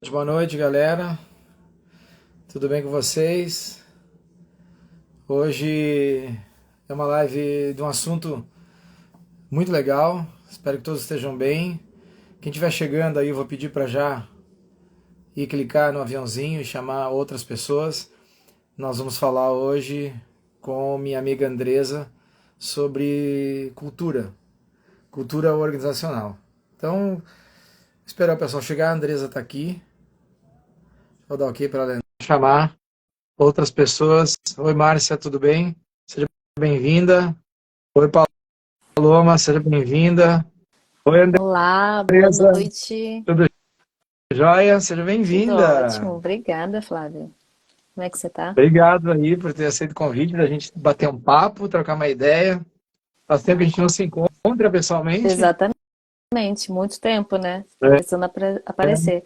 Boa noite, galera. Tudo bem com vocês? Hoje é uma live de um assunto muito legal. Espero que todos estejam bem. Quem estiver chegando aí, eu vou pedir para já ir clicar no aviãozinho e chamar outras pessoas. Nós vamos falar hoje com minha amiga Andresa sobre cultura organizacional. Então, esperar o pessoal chegar. A Andresa está aqui. Vou dar ok para ela chamar outras pessoas. Oi, Márcia, tudo bem? Seja bem-vinda. Oi, Paloma, seja bem-vinda. Oi, Olá, boa Andresa, noite. tudo jóia? Seja Tudo bem-vinda. ótimo. Obrigada, Flávia. Como é que você tá? Obrigado aí por ter aceito o convite da gente bater um papo, trocar uma ideia. Faz tempo que a Ah, gente não se encontra pessoalmente. exatamente, muito tempo, né? Tá É, precisando aparecer.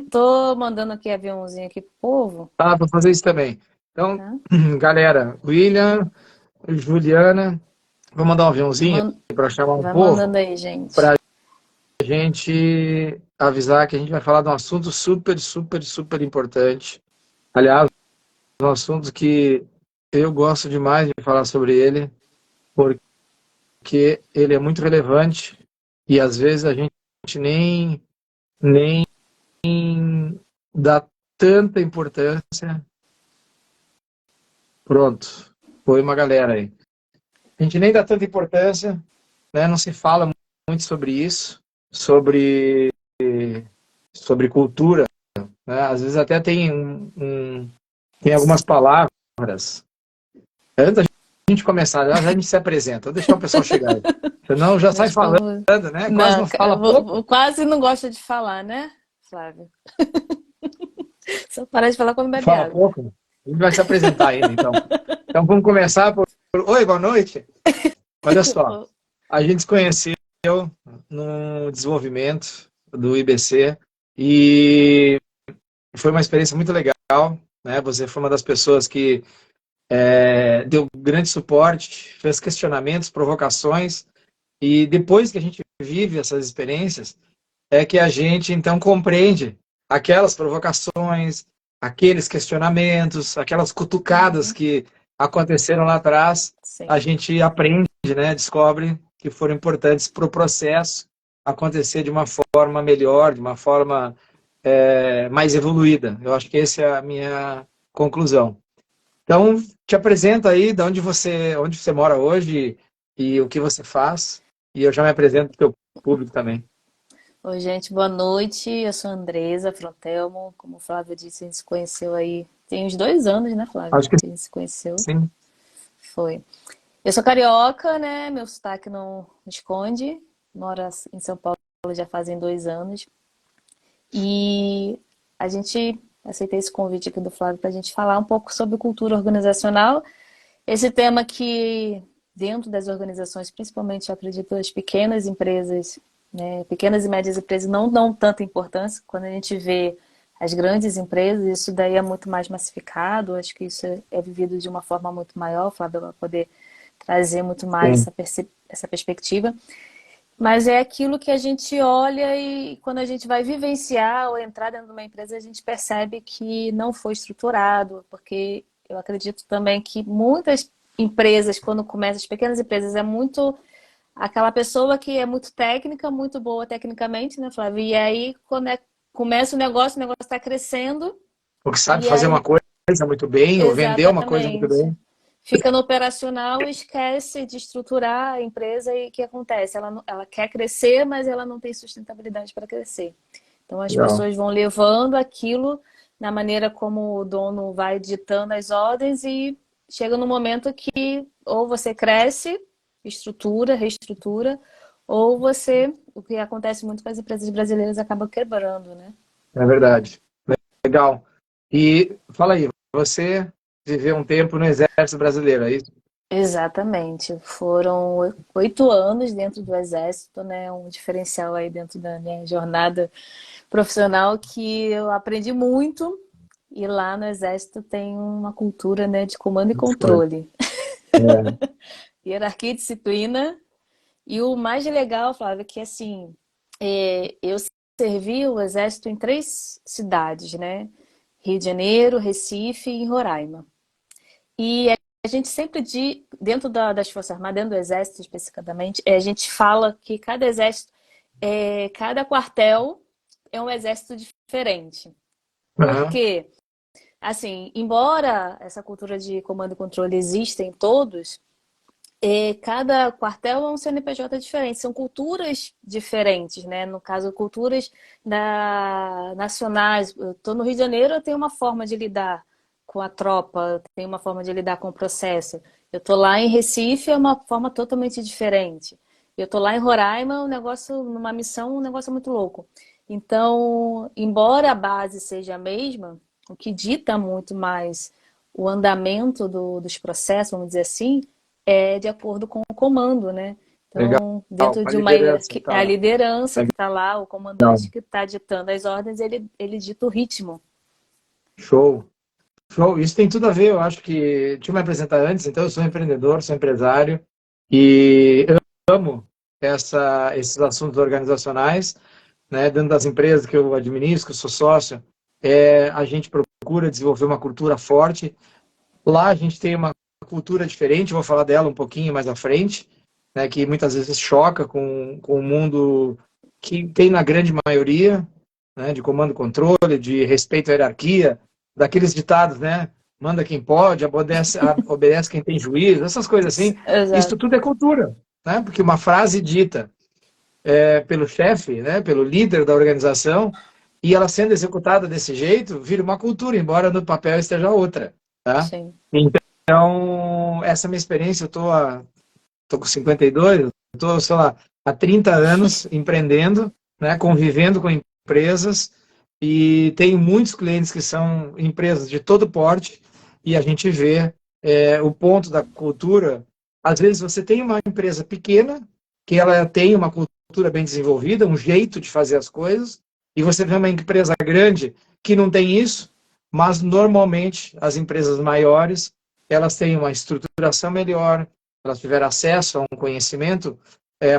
Tô mandando aqui aviãozinho aqui pro povo, vou fazer isso também. Então, tá? galera, William, Juliana, vou mandar um aviãozinho Man- para chamar o Vai povo, mandando aí, gente. para a gente avisar que a gente vai falar de um assunto super, super, super importante. Aliás, um assunto que eu gosto demais de falar sobre ele, porque ele é muito relevante e às vezes a gente nem dá tanta importância. Pronto, foi uma galera aí. A gente nem dá tanta importância, né? Não se fala muito sobre isso, sobre, sobre cultura, né? Às vezes até tem algumas palavras. Antes da gente começar, já a gente se apresenta, vou deixar o pessoal chegar aí. Senão já sai Mas falando, como... né? Quase Não, não fala pouco. quase não gosta de falar, né, Flávia? Só parar de falar quando bebe Fala água. pouco. A gente vai se apresentar ainda, então. Então vamos começar Oi, boa noite. Olha só, a gente se conheceu no desenvolvimento do IBC e foi uma experiência muito legal, né? Você foi uma das pessoas que deu grande suporte, fez questionamentos, provocações, e depois que a gente vive essas experiências, é que a gente então compreende aquelas provocações, aqueles questionamentos, aquelas cutucadas Uhum, que aconteceram lá atrás, a sim. gente aprende, né, descobre que foram importantes para o processo acontecer de uma forma melhor, de uma forma mais evoluída. Eu acho que essa é a minha conclusão. Então, te apresento aí de onde você mora hoje e o que você faz, e eu já me apresento para o teu público também. Oi, gente, boa noite. Eu sou a Andresa Frontelmo. Como o Flávio disse, a gente se conheceu aí tem uns 2 anos, né, Flávio? Acho que Que a gente se conheceu. sim. Foi. Eu sou carioca, né? Meu sotaque não esconde. Moro em São Paulo já fazem 2 anos. E a gente aceitei esse convite aqui do Flávio para a gente falar um pouco sobre cultura organizacional. Esse tema que, dentro das organizações, principalmente, eu acredito, as pequenas empresas, né, pequenas e médias empresas não dão tanta importância. Quando a gente vê as grandes empresas, isso daí é muito mais massificado. Acho que isso é vivido de uma forma muito maior. O Flávio vai poder trazer muito mais Sim. essa perspectiva. Mas é aquilo que a gente olha e quando a gente vai vivenciar ou entrar dentro de uma empresa, a gente percebe que não foi estruturado, porque eu acredito também que muitas empresas, quando começam, as pequenas empresas, é muito aquela pessoa que é muito técnica, muito boa tecnicamente, né, Flávia? E aí, quando começa o negócio está crescendo, O que sabe e fazer uma aí coisa muito bem, ou vender uma coisa muito exatamente. bem. Fica no operacional e esquece de estruturar a empresa e o que acontece? Ela quer crescer, mas ela não tem sustentabilidade para crescer. Então as Legal. pessoas vão levando aquilo na maneira como o dono vai ditando as ordens e chega no momento que ou você cresce, estrutura, reestrutura, ou você, o que acontece muito com as empresas brasileiras, acaba quebrando, né? É verdade. Legal. E fala aí, você viveu um tempo no Exército Brasileiro, é isso? Exatamente. Foram 8 anos dentro do Exército, né? Um diferencial aí dentro da minha jornada profissional que eu aprendi muito. E lá no Exército tem uma cultura, né, de comando e Muito forte. controle, É, hierarquia e disciplina. E o mais legal, Flávio, é que assim, eu servi o exército em 3 cidades, né? Rio de Janeiro, Recife e Roraima. E a gente sempre, dentro das Forças Armadas, dentro do Exército especificamente, a gente fala que cada exército, cada quartel é um exército diferente. Aham. Porque, assim, embora essa cultura de comando e controle exista em todos, cada quartel é um CNPJ diferente, são culturas diferentes, né? No caso, culturas nacionais. Eu estou no Rio de Janeiro, eu tenho uma forma de lidar com a tropa, eu tenho uma forma de lidar com o processo. Eu estou lá em Recife, é uma forma totalmente diferente. Eu estou lá em Roraima, um negócio, numa missão, um negócio muito louco. Então, embora a base seja a mesma, o que dita muito mais o andamento dos processos, vamos dizer assim, de acordo com o comando, né? Legal. Então, dentro A de uma liderança, hierarquia, a então. liderança que está lá, o Legal. comandante que está ditando as ordens, ele dita o ritmo. Show. Show. Isso tem tudo a ver, eu acho que... Deixa eu me apresentar antes. Então, eu sou empreendedor, sou empresário e amo esses assuntos organizacionais, né? Dentro das empresas que eu administro, que eu sou sócio, a gente procura desenvolver uma cultura forte. Lá a gente tem uma cultura diferente, vou falar dela um pouquinho mais à frente, né, que muitas vezes choca com o mundo que tem na grande maioria, né, de comando e controle, de respeito à hierarquia, daqueles ditados, né, manda quem pode, obedece quem tem juízo, essas coisas assim. Isso Exato. tudo é cultura, né, porque uma frase dita pelo chefe, né, pelo líder da organização, e ela sendo executada desse jeito, vira uma cultura, embora no papel esteja outra, tá? Sim. Então, essa minha experiência, tô com 52, eu tô, sei lá, há 30 anos empreendendo, né, convivendo com empresas, e tenho muitos clientes que são empresas de todo porte, e a gente vê o ponto da cultura. Às vezes você tem uma empresa pequena, que ela tem uma cultura bem desenvolvida, um jeito de fazer as coisas, e você vê uma empresa grande que não tem isso, mas normalmente as empresas maiores, elas têm uma estruturação melhor, elas tiveram acesso a um conhecimento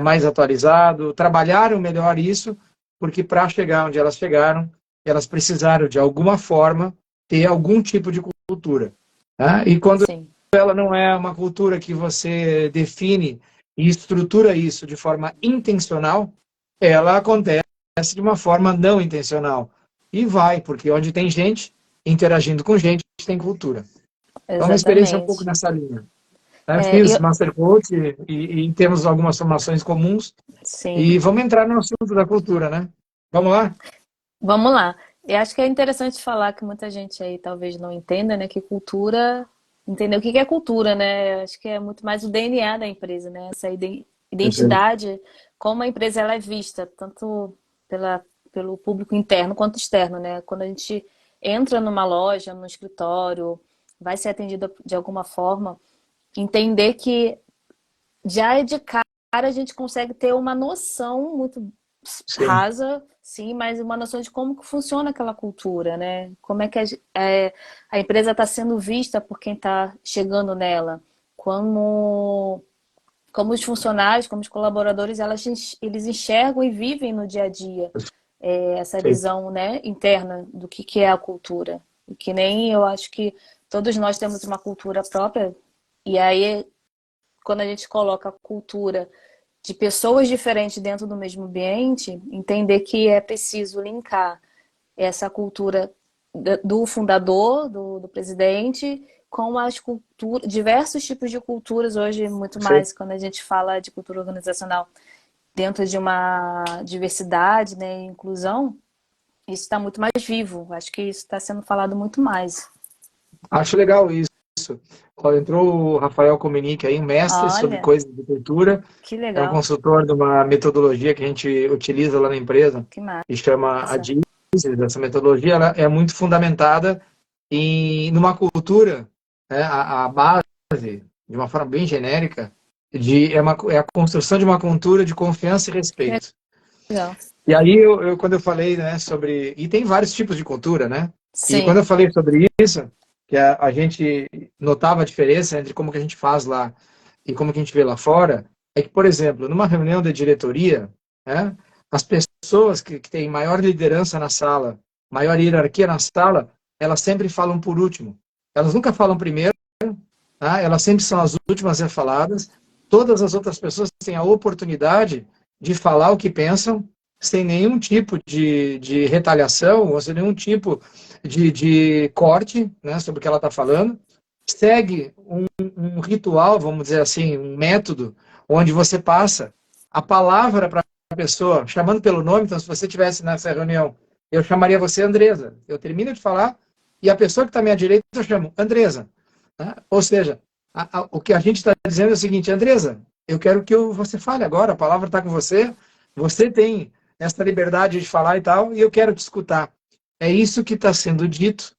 mais atualizado, trabalharam melhor isso, porque para chegar onde elas chegaram, elas precisaram, de alguma forma, ter algum tipo de cultura. Tá? E quando Sim. ela não é uma cultura que você define e estrutura isso de forma intencional, ela acontece de uma forma não intencional. E vai, porque onde tem gente interagindo com gente, tem cultura. Então, uma experiência um pouco Exatamente. nessa linha. Né? É, Fiz eu, Master Coach e temos algumas formações comuns. sim. E vamos entrar no assunto da cultura, né? Vamos lá? Vamos lá. Eu acho que é interessante falar que muita gente aí talvez não entenda, né, que cultura, entender o que é cultura, né? Eu acho que é muito mais o DNA da empresa, né? Essa Perfeito. identidade, como a empresa ela é vista, tanto pelo público interno quanto externo, né? Quando a gente entra numa loja, num escritório, vai ser atendido de alguma forma, entender que já de cara a gente consegue ter uma noção muito Sim. rasa, sim, mas uma noção de como que funciona aquela cultura, né? Como é que a empresa está sendo vista por quem está chegando nela, como os funcionários, como os colaboradores, eles enxergam e vivem no dia a dia essa Sim. visão, né, interna do que é a cultura. E que nem eu acho que todos nós temos uma cultura própria, e aí quando a gente coloca a cultura de pessoas diferentes dentro do mesmo ambiente, entender que é preciso linkar essa cultura do fundador, do presidente, com as culturas, diversos tipos de culturas hoje, muito Sim. mais quando a gente fala de cultura organizacional dentro de uma diversidade, né, e inclusão, isso está muito mais vivo. Acho que isso está sendo falado muito mais. Acho legal isso. Ó, entrou o Rafael Comenique aí, um mestre sobre Olha, coisas de cultura. que É um legal, consultor de uma metodologia que a gente utiliza lá na empresa, que que chama a massa. DISES. Essa metodologia ela é muito fundamentada numa cultura, né, a base, de uma forma bem genérica, é a construção de uma cultura de confiança e Que respeito. legal. E aí, quando eu falei, né, sobre... E tem vários tipos de cultura, né? E quando Sim, eu falei sobre isso, que a gente notava a diferença entre como que a gente faz lá e como que a gente vê lá fora, é que, por exemplo, numa reunião de diretoria, né, as pessoas que têm maior liderança na sala, maior hierarquia na sala, elas sempre falam por último. Elas nunca falam primeiro, tá? Elas sempre são as últimas a ser faladas. Todas as outras pessoas têm a oportunidade de falar o que pensam, sem nenhum tipo de retaliação, ou sem nenhum tipo de corte, né, sobre o que ela está falando. Segue um ritual, vamos dizer assim, um método, onde você passa a palavra para a pessoa, chamando pelo nome. Então, se você estivesse nessa reunião, eu chamaria você Andresa. Eu termino de falar, e a pessoa que está à minha direita, eu chamo Andresa. Né? Ou seja, o que a gente está dizendo é o seguinte: Andresa, eu quero que você fale agora, a palavra está com você tem essa liberdade de falar e tal, e eu quero te escutar. É isso que está sendo dito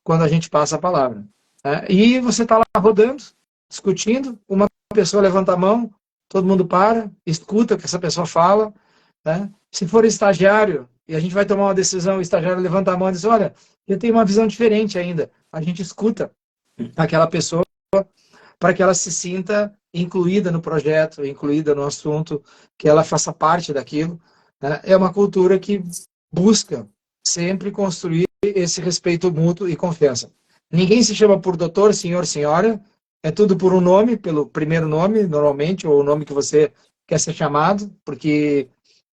quando a gente passa a palavra. Né? E você está lá rodando, discutindo, uma pessoa levanta a mão, todo mundo para, escuta o que essa pessoa fala. Né? Se for estagiário, e a gente vai tomar uma decisão, o estagiário levanta a mão e diz: olha, eu tenho uma visão diferente ainda. A gente escuta aquela pessoa para que ela se sinta incluída no projeto, incluída no assunto, que ela faça parte daquilo. Né? É uma cultura que busca sempre construir esse respeito mútuo e confiança. Ninguém se chama por doutor, senhor, senhora, é tudo por um nome, pelo primeiro nome, normalmente, ou o nome que você quer ser chamado, porque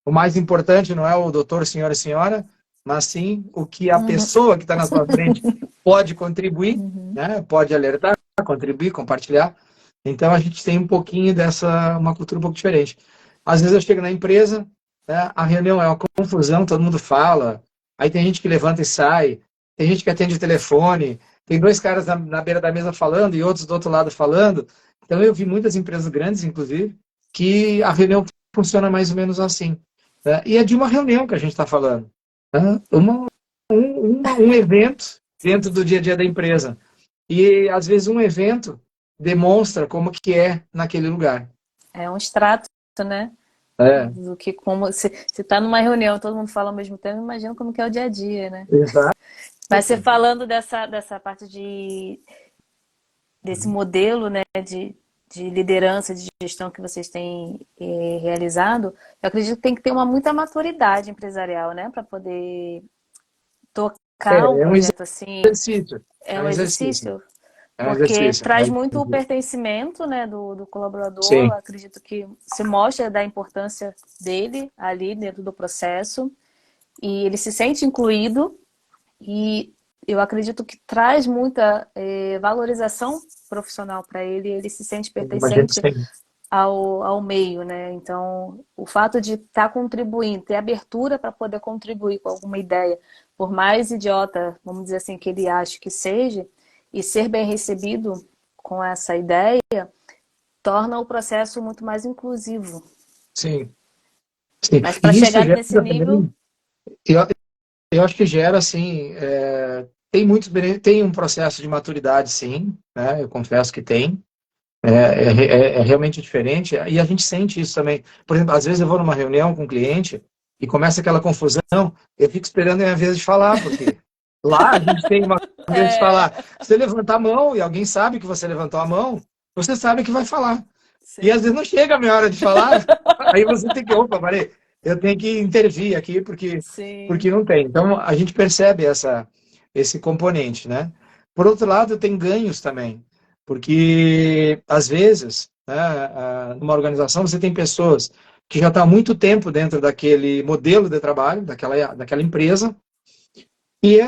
o mais importante não é o doutor, senhor e senhora, mas sim o que a Uhum. pessoa que está na sua frente pode contribuir, Uhum. né? Pode alertar, contribuir, compartilhar. Então a gente tem um pouquinho uma cultura um pouco diferente. Às vezes eu chego na empresa, né, a reunião é uma confusão, todo mundo fala, aí tem gente que levanta e sai, tem gente que atende o telefone, tem dois caras na beira da mesa falando e outros do outro lado falando. Então eu vi muitas empresas grandes, inclusive, que a reunião funciona mais ou menos assim. Né? E é de uma reunião que a gente está falando. Né? Um evento dentro do dia a dia da empresa. E, às vezes, um evento demonstra como que é naquele lugar. É um extrato, né? É, Do que como se tá numa reunião, todo mundo fala ao mesmo tempo, imagina como que é o dia a dia, né? exato. Mas você falando dessa parte desse modelo, né, de liderança, de gestão que vocês têm realizado, eu acredito que tem que ter muita maturidade empresarial, né, para poder tocar um É um projeto assim. exercício. É É um um exercício. exercício, É um porque exercício. traz muito o pertencimento, né, do colaborador. Eu Sim. acredito que se mostra da importância dele ali dentro do processo e ele se sente incluído e eu acredito que traz muita valorização profissional para ele, ele se sente Imagino que pertencente sim. ao meio, né? Então, o fato de estar contribuindo, ter abertura para poder contribuir com alguma ideia, por mais idiota, vamos dizer assim, que ele ache que seja, e ser bem recebido com essa ideia, torna o processo muito mais inclusivo. Sim. Sim. Mas para E isso chegar gera nesse nível, também. Eu, eu acho que gera, assim. Tem um processo de maturidade, sim. Né? Eu confesso que tem. É realmente diferente, e a gente sente isso também. Por exemplo, às vezes eu vou numa reunião com um cliente e começa aquela confusão, eu fico esperando a minha vez de falar, porque lá a gente tem uma vez de falar. é, Você levanta a mão e alguém sabe que você levantou a mão, você sabe que vai falar. E às sim, vezes não chega a minha hora de falar, aí você tem que, opa, peraí, eu tenho que intervir aqui, porque sim, não tem. Então a gente percebe esse componente, né? Por outro lado, tem ganhos também, porque às vezes, né, numa organização você tem pessoas que já estão há muito tempo dentro daquele modelo de trabalho, daquela empresa, e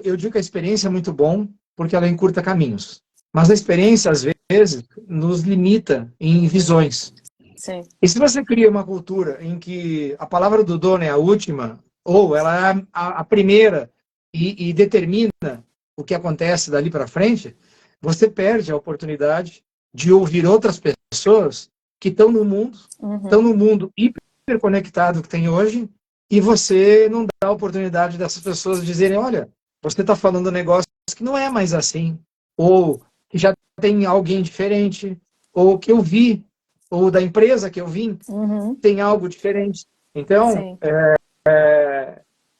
eu digo que a experiência é muito bom porque ela encurta caminhos. Mas a experiência, às vezes, nos limita em visões. sim. E se você cria uma cultura em que a palavra do dono é a última, ou ela é a primeira e determina o que acontece dali para frente, você perde a oportunidade de ouvir outras pessoas que estão Uhum. no mundo hiperconectado que tem hoje, e você não dá a oportunidade dessas pessoas dizerem: olha, você está falando um negócio que não é mais assim, ou que já tem alguém diferente, ou que eu vi, ou da empresa que eu vim, Uhum. tem algo diferente. Então, Sim,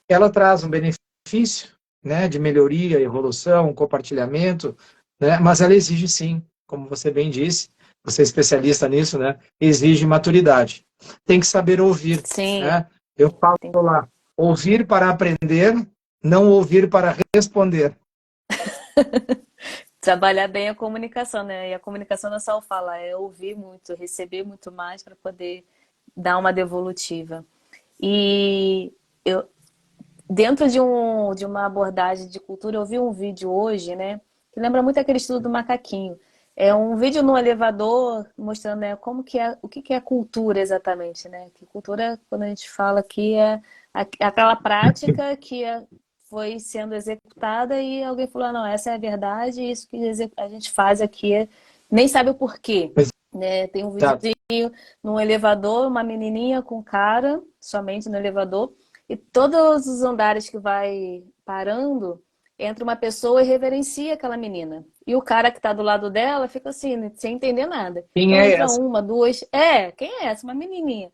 ela traz um benefício, né, de melhoria, evolução, compartilhamento, né, mas ela exige sim, como você bem disse, você é especialista nisso, né? Exige maturidade. Tem que saber ouvir, Sim, né? Eu falo tem- lá, ouvir para aprender, não ouvir para responder. trabalhar bem a comunicação, né? E a comunicação não é só falar, é ouvir muito, receber muito mais para poder dar uma devolutiva. E eu, dentro de uma abordagem de cultura, eu vi um vídeo hoje, né? Que lembra muito aquele estudo do macaquinho. É um vídeo no elevador mostrando, né, como que é, o que que é cultura exatamente, né? Que cultura, quando a gente fala que é aquela prática que foi sendo executada e alguém falou, "Ah, não, essa é a verdade, isso que a gente faz aqui nem sabe o porquê." Né? Tem um vídeo Exato. num elevador, uma menininha com cara, somente no elevador, e todos os andares que vai parando, entra uma pessoa e reverencia aquela menina. E o cara que está do lado dela fica assim, sem entender nada. Quem Então é entra essa? uma, duas. Quem é essa? Uma menininha.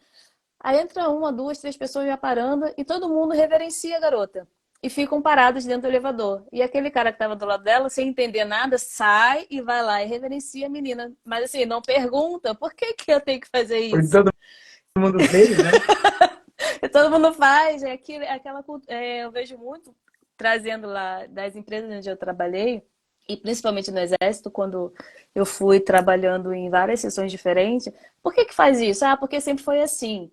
Aí entra uma, duas, três pessoas já parando e todo mundo reverencia a garota. E ficam parados dentro do elevador. E aquele cara que estava do lado dela, sem entender nada, sai e vai lá e reverencia a menina. Mas assim, não pergunta por que que eu tenho que fazer Porque isso. todo mundo veio, né? E todo mundo faz. Eu vejo muito trazendo lá das empresas onde eu trabalhei, e principalmente no Exército, quando eu fui trabalhando em várias sessões diferentes. Por que que faz isso? Ah, porque sempre foi assim.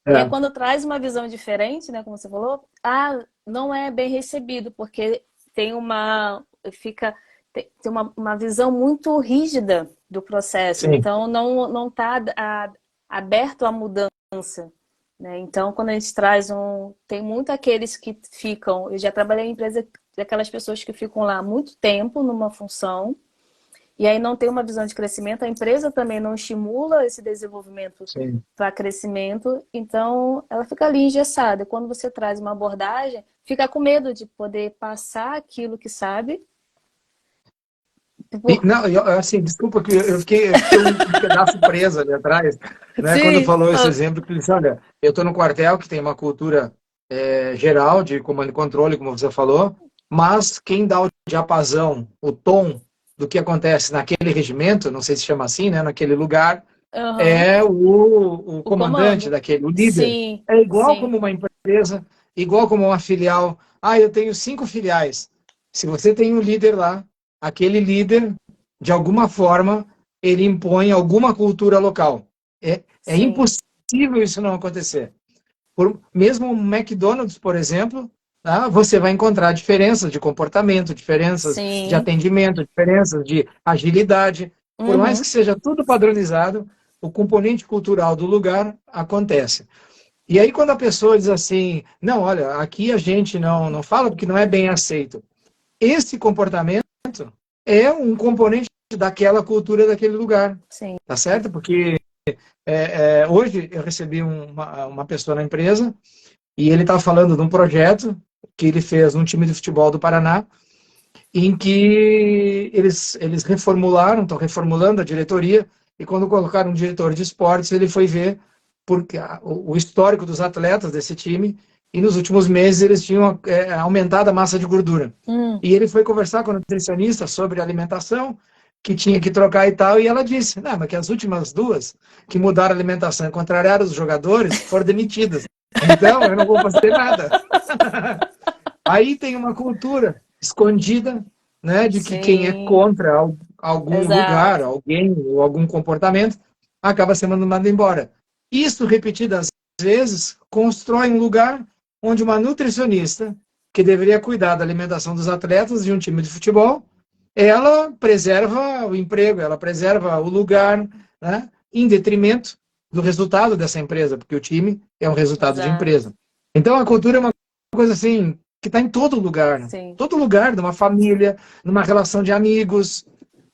E aí, É. quando traz uma visão diferente, né, como você falou, não é bem recebido, porque tem uma, tem uma visão muito rígida do processo, Sim. então não está aberto à mudança. Né? Então, quando a gente traz tem muito aqueles que ficam, eu já trabalhei em empresa daquelas pessoas que ficam lá há muito tempo numa função, e aí não tem uma visão de crescimento, a empresa também não estimula esse desenvolvimento Sim. para crescimento, então ela fica ali engessada. Quando você traz uma abordagem, fica com medo de poder passar aquilo que sabe. Por... Não, assim, desculpa que eu fiquei um pedaço preso ali atrás, né? Quando Sim, falou esse exemplo, que disse, olha, eu estou no quartel que tem uma cultura geral de comando e controle, como você falou, mas quem dá o diapasão, o tom do que acontece naquele regimento, não sei se chama assim, né? Naquele lugar, uhum. é o O comandante comando. daquele, o líder. Sim, É igual sim, como uma empresa, igual como uma filial. Ah, eu tenho 5 filiais. Se você tem um líder lá, aquele líder, de alguma forma, ele impõe alguma cultura local. É sim, impossível isso não acontecer. Mesmo o McDonald's, por exemplo, tá? Você vai encontrar diferenças de comportamento, diferenças de sim. atendimento, diferenças de agilidade. Por mais que Uhum. seja tudo padronizado, o componente cultural do lugar acontece. E aí, quando a pessoa diz assim, não, olha, aqui a gente não fala porque não é bem aceito. Esse comportamento é um componente daquela cultura daquele lugar, Sim. tá certo? Porque hoje eu recebi uma pessoa na empresa e ele estava falando de um projeto que ele fez num time de futebol do Paraná, em que eles reformularam, estão reformulando a diretoria, e quando colocaram um diretor de esportes, ele foi ver porque o histórico dos atletas desse time, e nos últimos meses eles tinham aumentado a massa de gordura. Hum. E ele foi conversar com a nutricionista sobre alimentação, que tinha que trocar e tal, e ela disse, não, mas que as últimas duas que mudaram a alimentação e contrariaram os jogadores foram demitidas. Então, eu não vou fazer nada. Aí tem uma cultura escondida, né, de que quem é Sim, contra algum lugar, exato. alguém ou algum comportamento acaba sendo mandado embora. Isso, repetidas vezes, constrói um lugar onde uma nutricionista, que deveria cuidar da alimentação dos atletas de um time de futebol, ela preserva o emprego, ela preserva o lugar, né, em detrimento do resultado dessa empresa, porque o time é um resultado de Exato. empresa. Então, a cultura é uma coisa assim que está em todo lugar, né? Sim. Todo lugar, numa família, numa relação de amigos,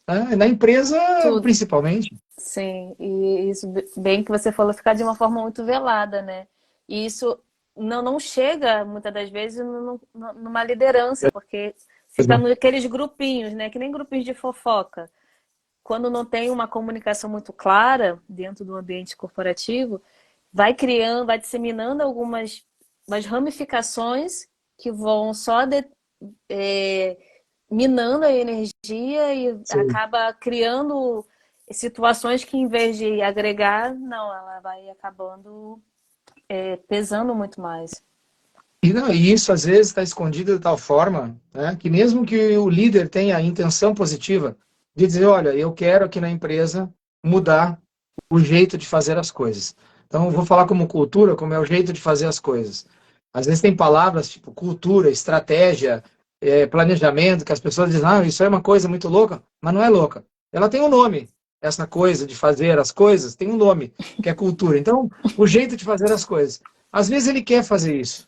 né? Na empresa Tudo. principalmente. Sim, e isso bem que você falou, ficar de uma forma muito velada, né? E isso não chega, muitas das vezes, numa liderança, porque fica naqueles grupinhos, né? Que nem grupinhos de fofoca. Quando não tem uma comunicação muito clara dentro do ambiente corporativo, vai criando, vai disseminando umas ramificações que vão só é, minando a energia e Sim. acaba criando. situações que, em vez de agregar, não, ela vai acabando pesando muito mais. E, não, e isso às vezes está escondido de tal forma, né, que mesmo que o líder tenha a intenção positiva de dizer, olha, eu quero aqui na empresa mudar o jeito de fazer as coisas. Então, eu vou falar como cultura, como é o jeito de fazer as coisas. Às vezes tem palavras tipo cultura, estratégia, planejamento, que as pessoas dizem, ah, isso é uma coisa muito louca, mas não é louca. Ela tem um nome. Essa coisa de fazer as coisas tem um nome, que é cultura. Então, o jeito de fazer as coisas. Às vezes ele quer fazer isso,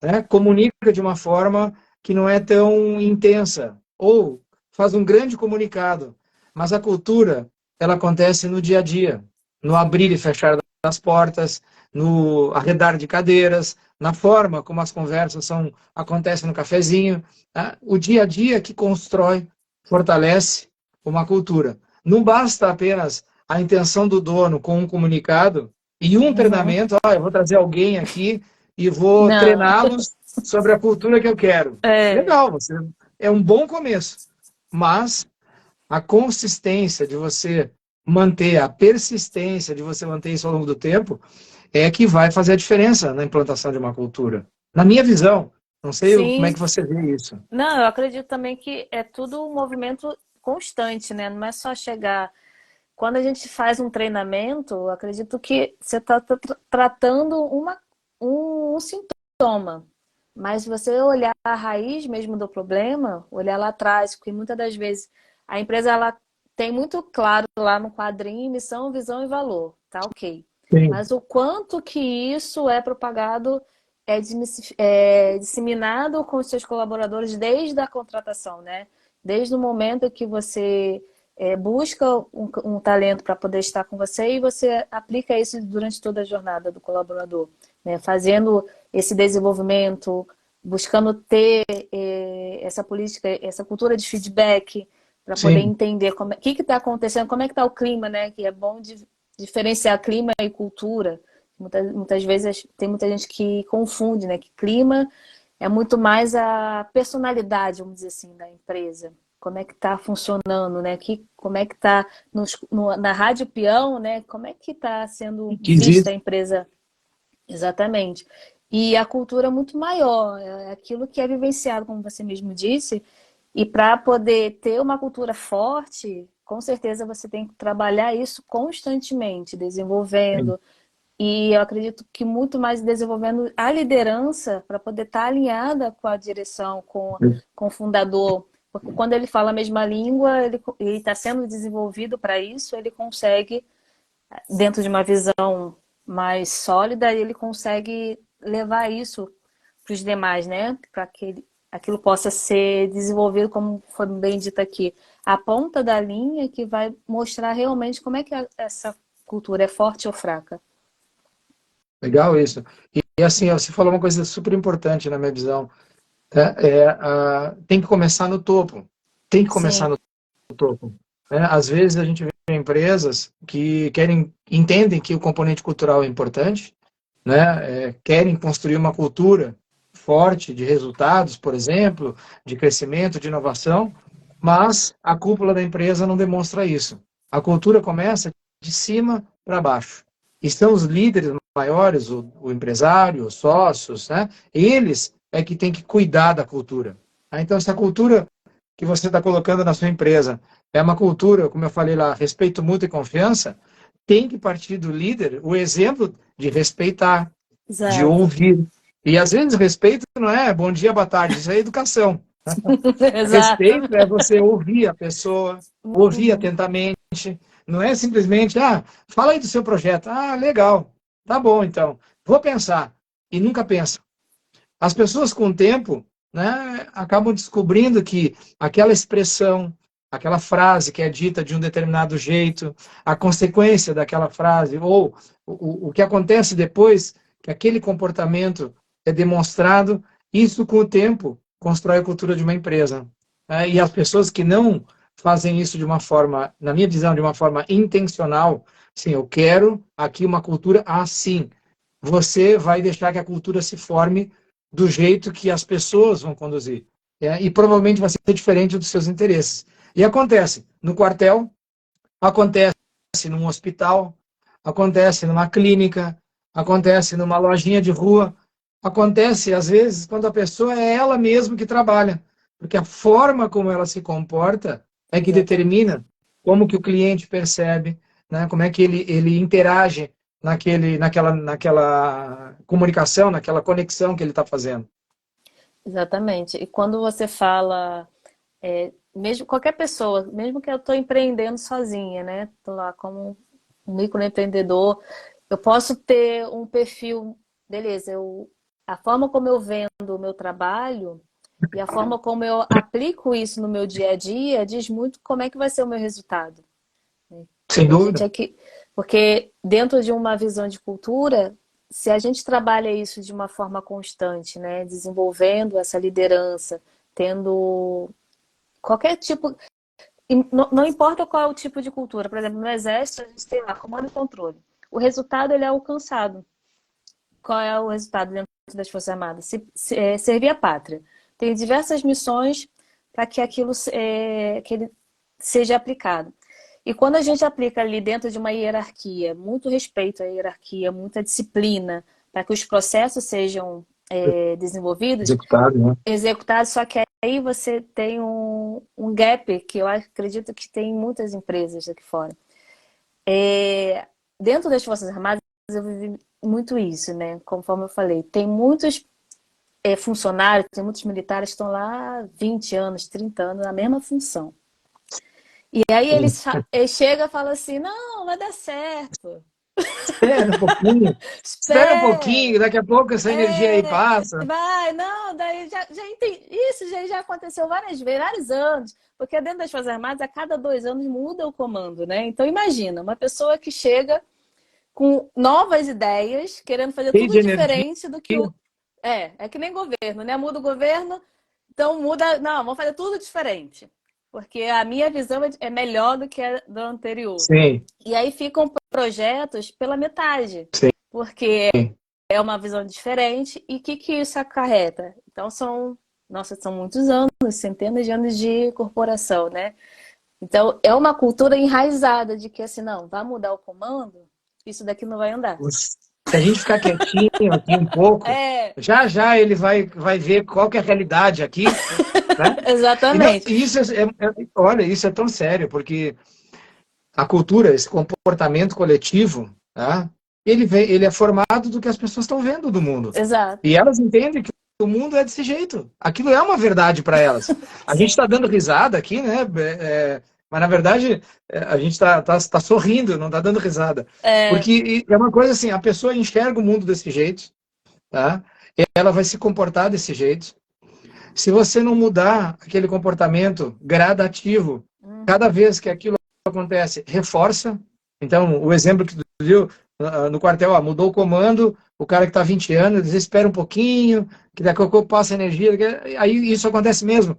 né? Comunica de uma forma que não é tão intensa, ou faz um grande comunicado, mas a cultura, ela acontece no dia a dia, no abrir e fechar das portas, no arredar de cadeiras, na forma como as conversas acontecem no cafezinho, né? O dia a dia que constrói, fortalece uma cultura. Não basta apenas a intenção do dono com um comunicado e um Uhum. treinamento, eu vou trazer alguém aqui e vou Não. treiná-los sobre a cultura que eu quero. É, Legal, é um bom começo, mas a consistência de você manter, a persistência de você manter isso ao longo do tempo é que vai fazer a diferença na implantação de uma cultura. Na minha visão, não sei como é que sim. você vê isso. Não, eu acredito também que é tudo um movimento constante, né? Não é só chegar. Quando a gente faz um treinamento, eu acredito que você está tratando um sintoma. Mas se você olhar a raiz mesmo do problema, olhar lá atrás, porque muitas das vezes a empresa ela tem muito claro lá no quadrinho missão, visão e valor, tá ok. Sim, Mas o quanto que isso é propagado, disseminado com os seus colaboradores desde a contratação, né? Desde o momento que você busca um talento para poder estar com você e você aplica isso durante toda a jornada do colaborador, né? Fazendo esse desenvolvimento, buscando ter essa política, essa cultura de feedback para poder sim, entender o que está acontecendo, como é que está o clima, né? Que é bom diferenciar clima e cultura. Muitas vezes tem muita gente que confunde, né? Que clima é muito mais a personalidade, vamos dizer assim, da empresa. Como é que está funcionando, né? Como é que está na Rádio Peão, né? Como é que está sendo que vista a existe. empresa. Exatamente. E a cultura é muito maior, é aquilo que é vivenciado, como você mesmo disse, e para poder ter uma cultura forte, com certeza você tem que trabalhar isso constantemente, desenvolvendo. E eu acredito que muito mais desenvolvendo a liderança para poder estar alinhada com a direção, com o fundador. Porque quando ele fala a mesma língua, ele está sendo desenvolvido para isso, ele consegue dentro de uma visão mais sólida, ele consegue levar isso para os demais, né? Para que aquilo possa ser desenvolvido, como foi bem dito aqui, a ponta da linha que vai mostrar realmente como é que essa cultura é forte ou fraca. Legal isso. E assim, ó, você falou uma coisa super importante na minha visão. Tem que começar no topo. Tem que começar Sim, no topo, né? Às vezes a gente vê empresas que entendem que o componente cultural é importante, né? Querem construir uma cultura forte de resultados, por exemplo, de crescimento, de inovação, mas a cúpula da empresa não demonstra isso. A cultura começa de cima para baixo. E são os líderes maiores, o empresário, os sócios, né? Eles é que têm que cuidar da cultura. Então, essa cultura que você está colocando na sua empresa é uma cultura, como eu falei lá, respeito mútuo e confiança, tem que partir do líder o exemplo de respeitar, de exato. ouvir. E às vezes respeito não é bom dia, boa tarde, isso é educação. Exato. Respeito é você ouvir a pessoa, ouvir Uhum. atentamente, não é simplesmente, fala aí do seu projeto. Ah, legal, tá bom então, vou pensar. E nunca pensa. As pessoas, com o tempo, né, acabam descobrindo que aquela expressão, aquela frase que é dita de um determinado jeito, a consequência daquela frase, ou o que acontece depois que aquele comportamento é demonstrado, isso, com o tempo, constrói a cultura de uma empresa. Né? E as pessoas que não fazem isso de uma forma, na minha visão, de uma forma intencional, sim, eu quero aqui uma cultura assim. Você vai deixar que a cultura se forme do jeito que as pessoas vão conduzir. E provavelmente vai ser diferente dos seus interesses. E acontece, no quartel, acontece num hospital, acontece numa clínica, acontece numa lojinha de rua, acontece às vezes quando a pessoa é ela mesma que trabalha, porque a forma como ela se comporta é que Exatamente. determina como que o cliente percebe, né? Como é que ele interage naquela comunicação, naquela conexão que ele está fazendo. Exatamente. E quando você fala, mesmo qualquer pessoa, mesmo que eu estou empreendendo sozinha, né? Estou lá como um microempreendedor, eu posso ter um perfil, beleza, a forma como eu vendo o meu trabalho e a forma como eu aplico isso no meu dia a dia diz muito como é que vai ser o meu resultado. Sem A gente dúvida. aqui, porque dentro de uma visão de cultura, se a gente trabalha isso de uma forma constante, né, desenvolvendo essa liderança, tendo qualquer tipo, não importa qual é o tipo de cultura, por exemplo, no exército a gente tem lá comando e controle. O resultado ele é alcançado. Qual é o resultado dentro das Forças Armadas? Servir a pátria. Tem diversas missões para que aquilo que ele seja aplicado. E quando a gente aplica ali dentro de uma hierarquia, muito respeito à hierarquia, muita disciplina, para que os processos sejam desenvolvidos, Executado, né? executados, só que aí você tem um gap que eu acredito que tem em muitas empresas aqui fora. Dentro das Forças Armadas, eu vivi muito isso, né? Conforme eu falei, tem muitos funcionários, tem muitos militares que estão lá há 20 anos, 30 anos na mesma função. E aí Sim. eles chegam e falam assim, não, vai dar certo. Espera um pouquinho. Espera um Espera. pouquinho, daqui a pouco essa energia aí passa. Vai, não, daí já entendi. Isso já aconteceu várias vezes, vários anos. Porque dentro das Forças Armadas, a cada 2 anos muda o comando, né? Então imagina, uma pessoa que chega com novas ideias, querendo fazer Cheio tudo de energia. diferente do que o. É que nem governo, né? Muda o governo, então muda. Não, vamos fazer tudo diferente. Porque a minha visão é melhor do que a do anterior. Sim, E aí ficam projetos pela metade, sim. porque é uma visão diferente. E o que isso acarreta? Então nossa, são muitos anos, centenas de anos de corporação, né? Então é uma cultura enraizada de que assim, não, vai mudar o comando, isso daqui não vai andar. Se a gente ficar quietinho aqui um pouco, É, já já ele vai ver qual que é a realidade aqui, né? E não, exatamente. isso olha, isso é tão sério, porque a cultura, esse comportamento coletivo, tá? Ele é formado do que as pessoas estão vendo do mundo. Exato. E elas entendem que o mundo é desse jeito. Aquilo é uma verdade para elas. A gente Sim. está dando risada aqui, né? Mas na verdade a gente tá sorrindo, não está dando risada. É, Porque é uma coisa assim, a pessoa enxerga o mundo desse jeito, tá? Ela vai se comportar desse jeito. Se você não mudar aquele comportamento gradativo, cada uhum, vez que aquilo acontece, reforça. Então, o exemplo que tu viu no quartel, ó, mudou o comando, o cara que está 20 anos, eles espera um pouquinho, que daqui a pouco passa energia, aí isso acontece mesmo.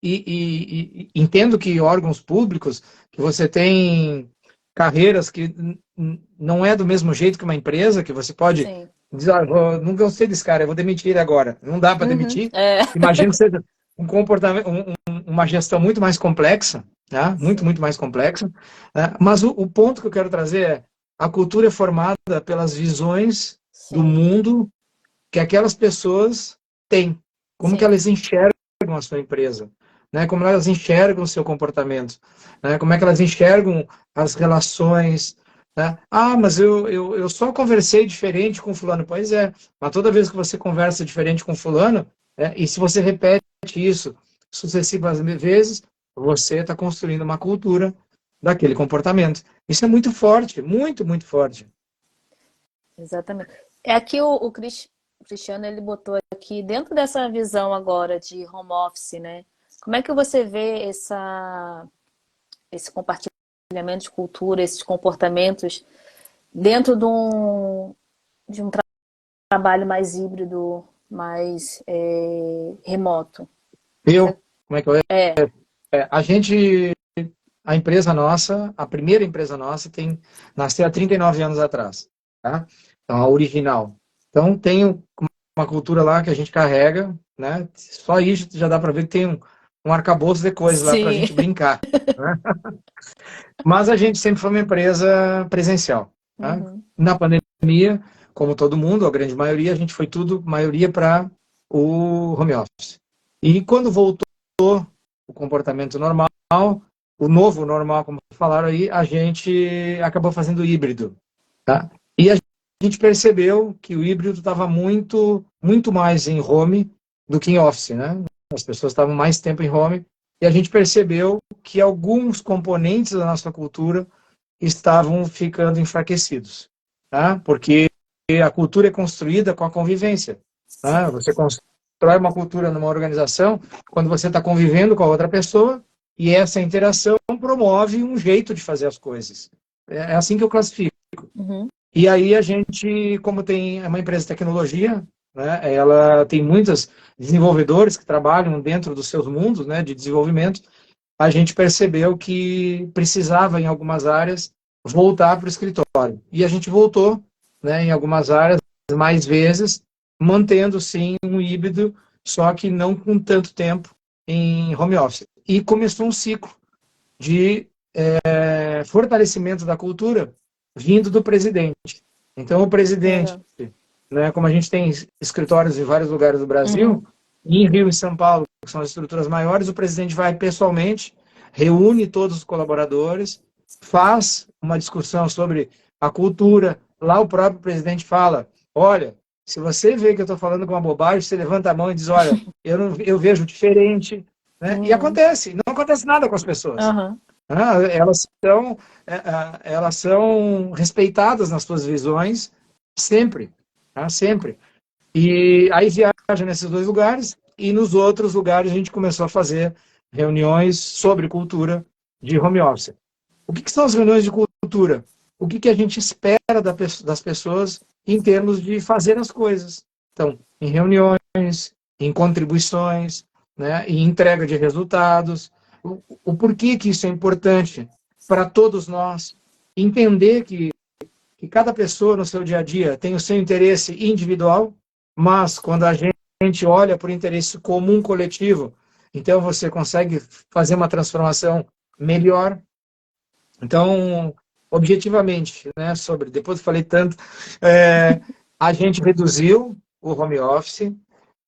E entendo que órgãos públicos, que você tem carreiras que não é do mesmo jeito que uma empresa, que você pode sim. dizer, ah, não gostei desse cara, eu vou demitir ele agora. Não dá para Uhum, demitir. é. Imagino que seja um comportamento, uma gestão muito mais complexa, né? Muito, Sim, muito mais complexa. Né? Mas o ponto que eu quero trazer é a cultura é formada pelas visões do sim, mundo que aquelas pessoas têm, como que sim, elas enxergam a sua empresa, né? Como elas enxergam o seu comportamento, né? Como é que elas enxergam as relações, né? Ah, mas eu só conversei diferente com fulano. Pois é, mas toda vez que você conversa diferente com fulano, né? E se você repete isso sucessivas vezes, você está construindo uma cultura daquele comportamento. Isso é muito forte, muito, muito forte. exatamente. É aqui o Cristiano ele botou aqui dentro dessa visão agora de home office, né? Como é que você vê esse compartilhamento de cultura, esses comportamentos dentro de um trabalho mais híbrido, mais remoto? Eu, como é que eu É, a gente, a empresa nossa, a primeira empresa nossa, nasceu há 39 anos atrás, tá? Então, a original. Então, tem uma cultura lá que a gente carrega, né? Só isso já dá para ver que tem um arcabouço de coisas lá para a Sim. gente brincar, né? Mas a gente sempre foi uma empresa presencial, tá? Uhum. Na pandemia, como todo mundo, a grande maioria, a gente foi tudo, maioria para o home office. E quando voltou o comportamento normal, o novo normal, como falaram aí, a gente acabou fazendo híbrido, tá? E a gente percebeu que o híbrido estava muito mais em home do que em office, né? As pessoas estavam mais tempo em home e a gente percebeu que alguns componentes da nossa cultura estavam ficando enfraquecidos, tá? Porque a cultura é construída com a convivência, tá? Você constrói uma cultura numa organização quando você está convivendo com a outra pessoa e essa interação promove um jeito de fazer as coisas. É assim que eu classifico. Uhum. E aí a gente, como é uma empresa de tecnologia, né, ela tem muitos desenvolvedores que trabalham dentro dos seus mundos, né, de desenvolvimento, a gente percebeu que precisava, em algumas áreas, voltar para o escritório. E a gente voltou, né, em algumas áreas, mais vezes, mantendo, sim, um híbrido, só que não com tanto tempo em home office. E começou um ciclo de fortalecimento da cultura vindo do presidente. Então, o presidente, Legal. né, como a gente tem escritórios em vários lugares do Brasil, Uhum. em Rio e São Paulo, que são as estruturas maiores, o presidente vai pessoalmente, reúne todos os colaboradores, faz uma discussão sobre a cultura. Lá o próprio presidente fala, olha, se você vê que eu estou falando com uma bobagem, você levanta a mão e diz, olha, eu vejo diferente. Né? E Uhum. acontece, não acontece nada com as pessoas. Aham. Ah, elas são respeitadas nas suas visões sempre, tá? Sempre. E aí viaja nesses dois lugares e nos outros lugares a gente começou a fazer reuniões sobre cultura de home office. O que são as reuniões de cultura? O que a gente espera das pessoas em termos de fazer as coisas? Então, em reuniões, em contribuições, né, em entrega de resultados. O porquê que isso é importante para todos nós. Entender que cada pessoa no seu dia a dia tem o seu interesse individual, mas quando a gente olha para o interesse comum coletivo, então você consegue fazer uma transformação melhor. Então, objetivamente, né, sobre, depois eu falei tanto, a gente reduziu o home office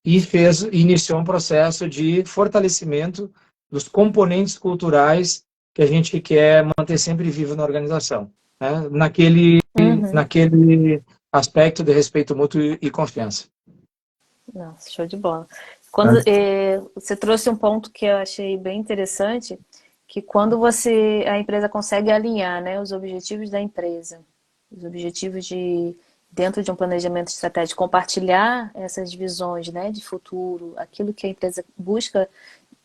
e iniciou um processo de fortalecimento dos componentes culturais que a gente quer manter sempre vivo na organização, né, Uhum. naquele aspecto de respeito mútuo e confiança. Nossa, show de bola. Né? Você trouxe um ponto que eu achei bem interessante, que quando a empresa consegue alinhar, né, os objetivos da empresa, os objetivos dentro de um planejamento estratégico, compartilhar essas visões, né, de futuro, aquilo que a empresa busca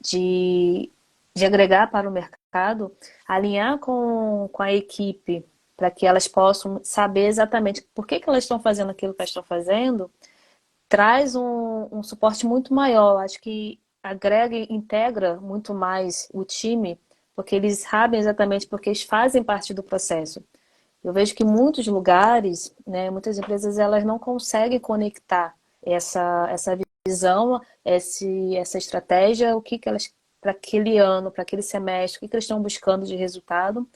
de, de agregar para o mercado, alinhar com a equipe para que elas possam saber exatamente por que elas estão fazendo aquilo que elas estão fazendo, traz um suporte muito maior. Acho que agrega e integra muito mais o time, porque eles sabem exatamente porque eles fazem parte do processo. Eu vejo que muitos lugares, né, muitas empresas, elas não conseguem conectar essa visão, essa estratégia, o que elas, para aquele ano, para aquele semestre, o que eles estão buscando de resultado.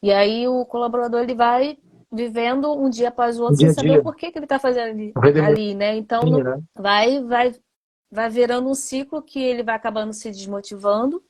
E aí o colaborador ele vai vivendo um dia após o No outro sem dia a saber o dia, porquê que ele está fazendo ali, o redemoinho, ali, né? Então né? vai, vai, vai virando um ciclo que ele vai acabando se desmotivando,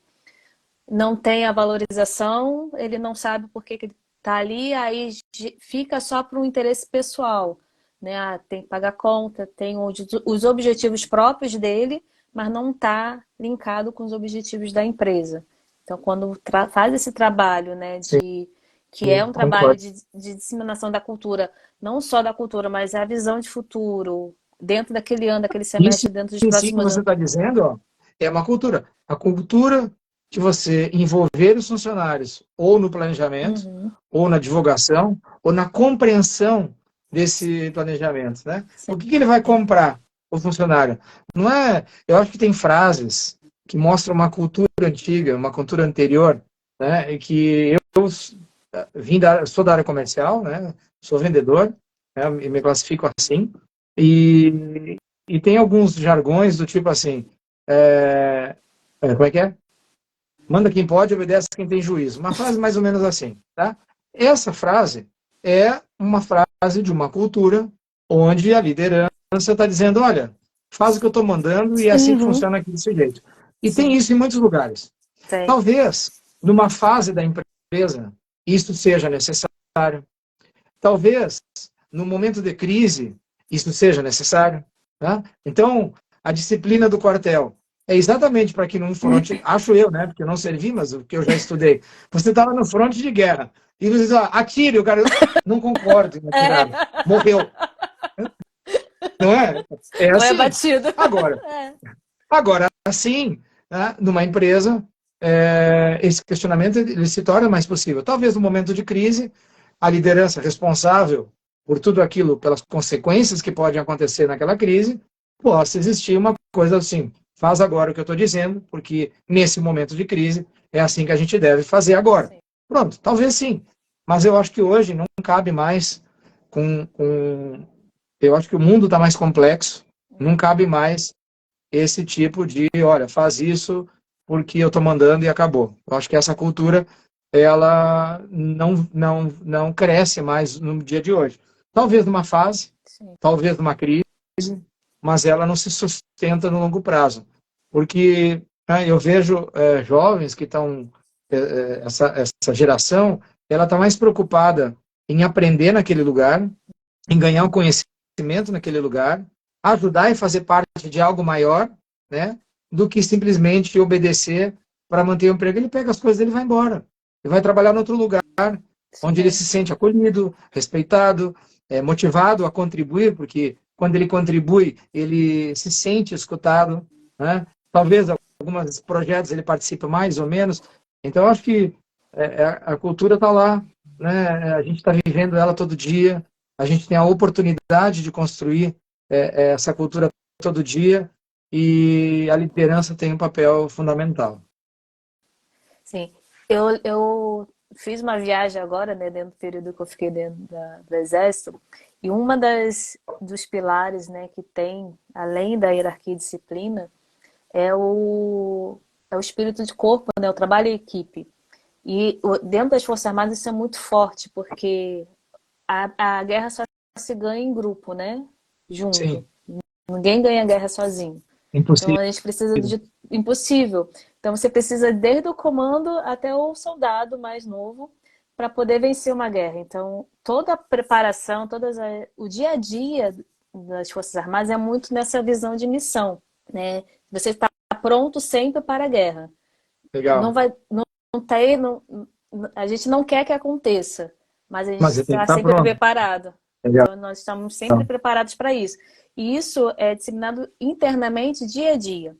não tem a valorização, ele não sabe por que ele está ali, aí fica só para um interesse pessoal, né? Ah, tem que pagar conta, tem os objetivos próprios dele, mas não está linkado com os objetivos da empresa. Então, quando faz esse trabalho, né, Sim, que é um trabalho concordo. de disseminação da cultura, não só da cultura, mas a visão de futuro, dentro daquele ano, daquele Isso semestre, dentro dos em si que próximos você anos. está dizendo, ó, é uma cultura. A cultura de você envolver os funcionários ou no planejamento, Uhum, ou na divulgação, ou na compreensão desse planejamento, né? O sim. que ele vai comprar, o funcionário? Não é? Eu acho que tem frases que mostram uma cultura antiga, uma cultura anterior, né? E que eu sou da área comercial, né? Sou vendedor, né? Me classifico assim. E tem alguns jargões do tipo assim, como é que é? Manda quem pode, obedece quem tem juízo. Uma frase mais ou menos assim, tá? Essa frase é uma frase de uma cultura onde a liderança está dizendo, olha, faz o que eu estou mandando e é assim que Uhum. funciona aqui desse jeito. E tem Sim, isso em muitos lugares. tem. Talvez, numa fase da empresa, isso seja necessário. Talvez, no momento de crise, isso seja necessário. Tá? Então, a disciplina do quartel é exatamente para que num fronte, acho eu, né, porque eu não servi, mas o que eu já estudei, você estava no fronte de guerra, e você diz, atire, o cara, não concordo em É. atirar, morreu. Não é? É Ou é assim. batido. Agora, É. agora assim, né, numa empresa, esse questionamento ele se torna mais possível. Talvez no momento de crise, a liderança responsável por tudo aquilo, pelas consequências que podem acontecer naquela crise, possa existir uma coisa assim, faz agora o que eu estou dizendo, porque nesse momento de crise é assim que a gente deve fazer agora. Sim. Pronto, talvez sim, mas eu acho que hoje não cabe mais eu acho que o mundo está mais complexo, não cabe mais esse tipo de, olha, faz isso porque eu estou mandando e acabou. Eu acho que essa cultura, ela não cresce mais no dia de hoje. Talvez numa fase, Sim. talvez numa crise, mas ela não se sustenta no longo prazo. Porque eu vejo jovens que estão, essa geração, ela está mais preocupada em aprender naquele lugar, em ganhar um conhecimento naquele lugar, ajudar e fazer parte de algo maior, né, do que simplesmente obedecer para manter o emprego. Ele pega as coisas dele e vai embora. Ele vai trabalhar em outro lugar, onde ele Sim. se sente acolhido, respeitado, motivado a contribuir, porque quando ele contribui, ele se sente escutado, né? Talvez alguns projetos ele participe mais ou menos. Então, eu acho que a cultura está lá, né? A gente está vivendo ela todo dia, a gente tem a oportunidade de construir essa cultura todo dia e a liderança tem um papel fundamental. Sim. Eu fiz uma viagem agora, né, dentro do período que eu fiquei dentro do Exército, e uma dos pilares, né, que tem, além da hierarquia e disciplina, é o espírito de corpo, né, o trabalho em equipe. E dentro das Forças Armadas isso é muito forte, porque a guerra só se ganha em grupo, né? Junto. Sim, Ninguém ganha a guerra sozinho. Então impossível. a gente precisa de impossível. Então você precisa desde o comando até o soldado mais novo para poder vencer uma guerra. Então toda a preparação, o dia a dia das Forças Armadas é muito nessa visão de missão, né? Você está pronto sempre para a guerra. Não Legal. vai, não tem, não, a gente não quer que aconteça, mas a gente Mas você tem que está estar sempre pronto. preparado. Legal. Então, nós estamos sempre preparados para isso. E isso é disseminado internamente, dia a dia.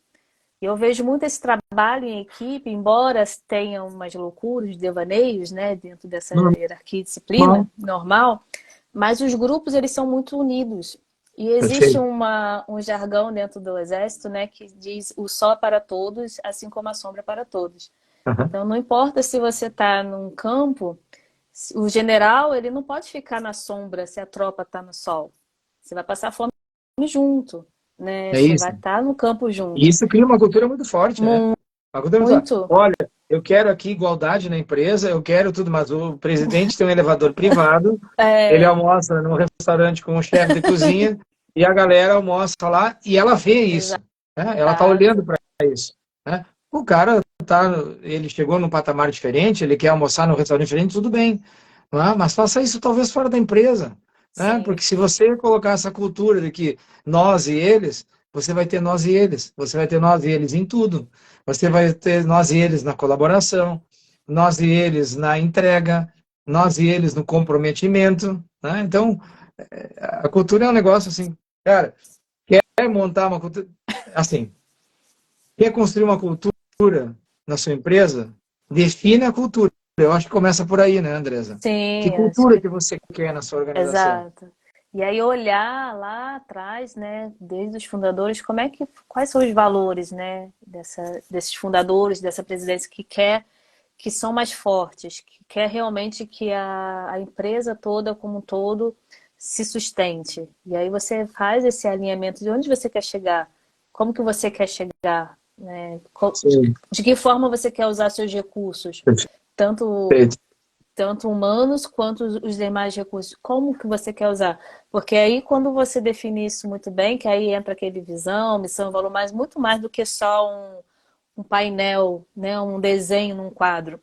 E eu vejo muito esse trabalho em equipe, embora tenha umas loucuras, devaneios, né, dentro dessa hierarquia e disciplina Normal. normal, mas os grupos, eles são muito unidos. E existe Perfeito. um jargão dentro do Exército, né, que diz o sol é para todos, assim como a sombra é para todos. Uhum. Então, não importa se você está num campo, o general ele não pode ficar na sombra se a tropa está no sol. Você vai passar fome junto, né? É Você isso. vai estar no campo E junto. isso cria uma cultura muito forte, né? Uma cultura muito forte. Muito. Olha, eu quero aqui igualdade na empresa, eu quero tudo, mas o presidente tem um elevador privado, ele É, almoça num restaurante com o chefe de cozinha e a galera almoça lá e ela vê isso, né? Ela está olhando exato. para isso, né? O cara tá, ele chegou num patamar diferente, ele quer almoçar num restaurante diferente, tudo bem, não é? Mas faça isso talvez fora da empresa, né? Sim, Porque se você colocar essa cultura de que nós e eles, você vai ter nós e eles, você vai ter nós e eles em tudo, você vai ter nós e eles na colaboração, nós e eles na entrega, nós e eles no comprometimento, né? Então, a cultura é um negócio assim, cara, quer montar uma cultura, assim, quer construir uma cultura na sua empresa, define a cultura. Eu acho que começa por aí, né, Andresa? Que sim, acho cultura que que você quer na sua organização? exato. E aí olhar lá atrás, né, desde os fundadores, quais são os valores, né, desses fundadores, dessa presidência que são mais fortes, que quer realmente que a empresa toda como um todo se sustente. E aí você faz esse alinhamento de onde você quer chegar, como que você quer chegar, Sim. De que forma você quer usar seus recursos, tanto Perfeito. tanto humanos quanto os demais recursos. Como que você quer usar? Porque aí quando você define isso muito bem, que aí entra aquele visão, missão, valor, mas muito mais do que só um painel, né, um desenho num quadro.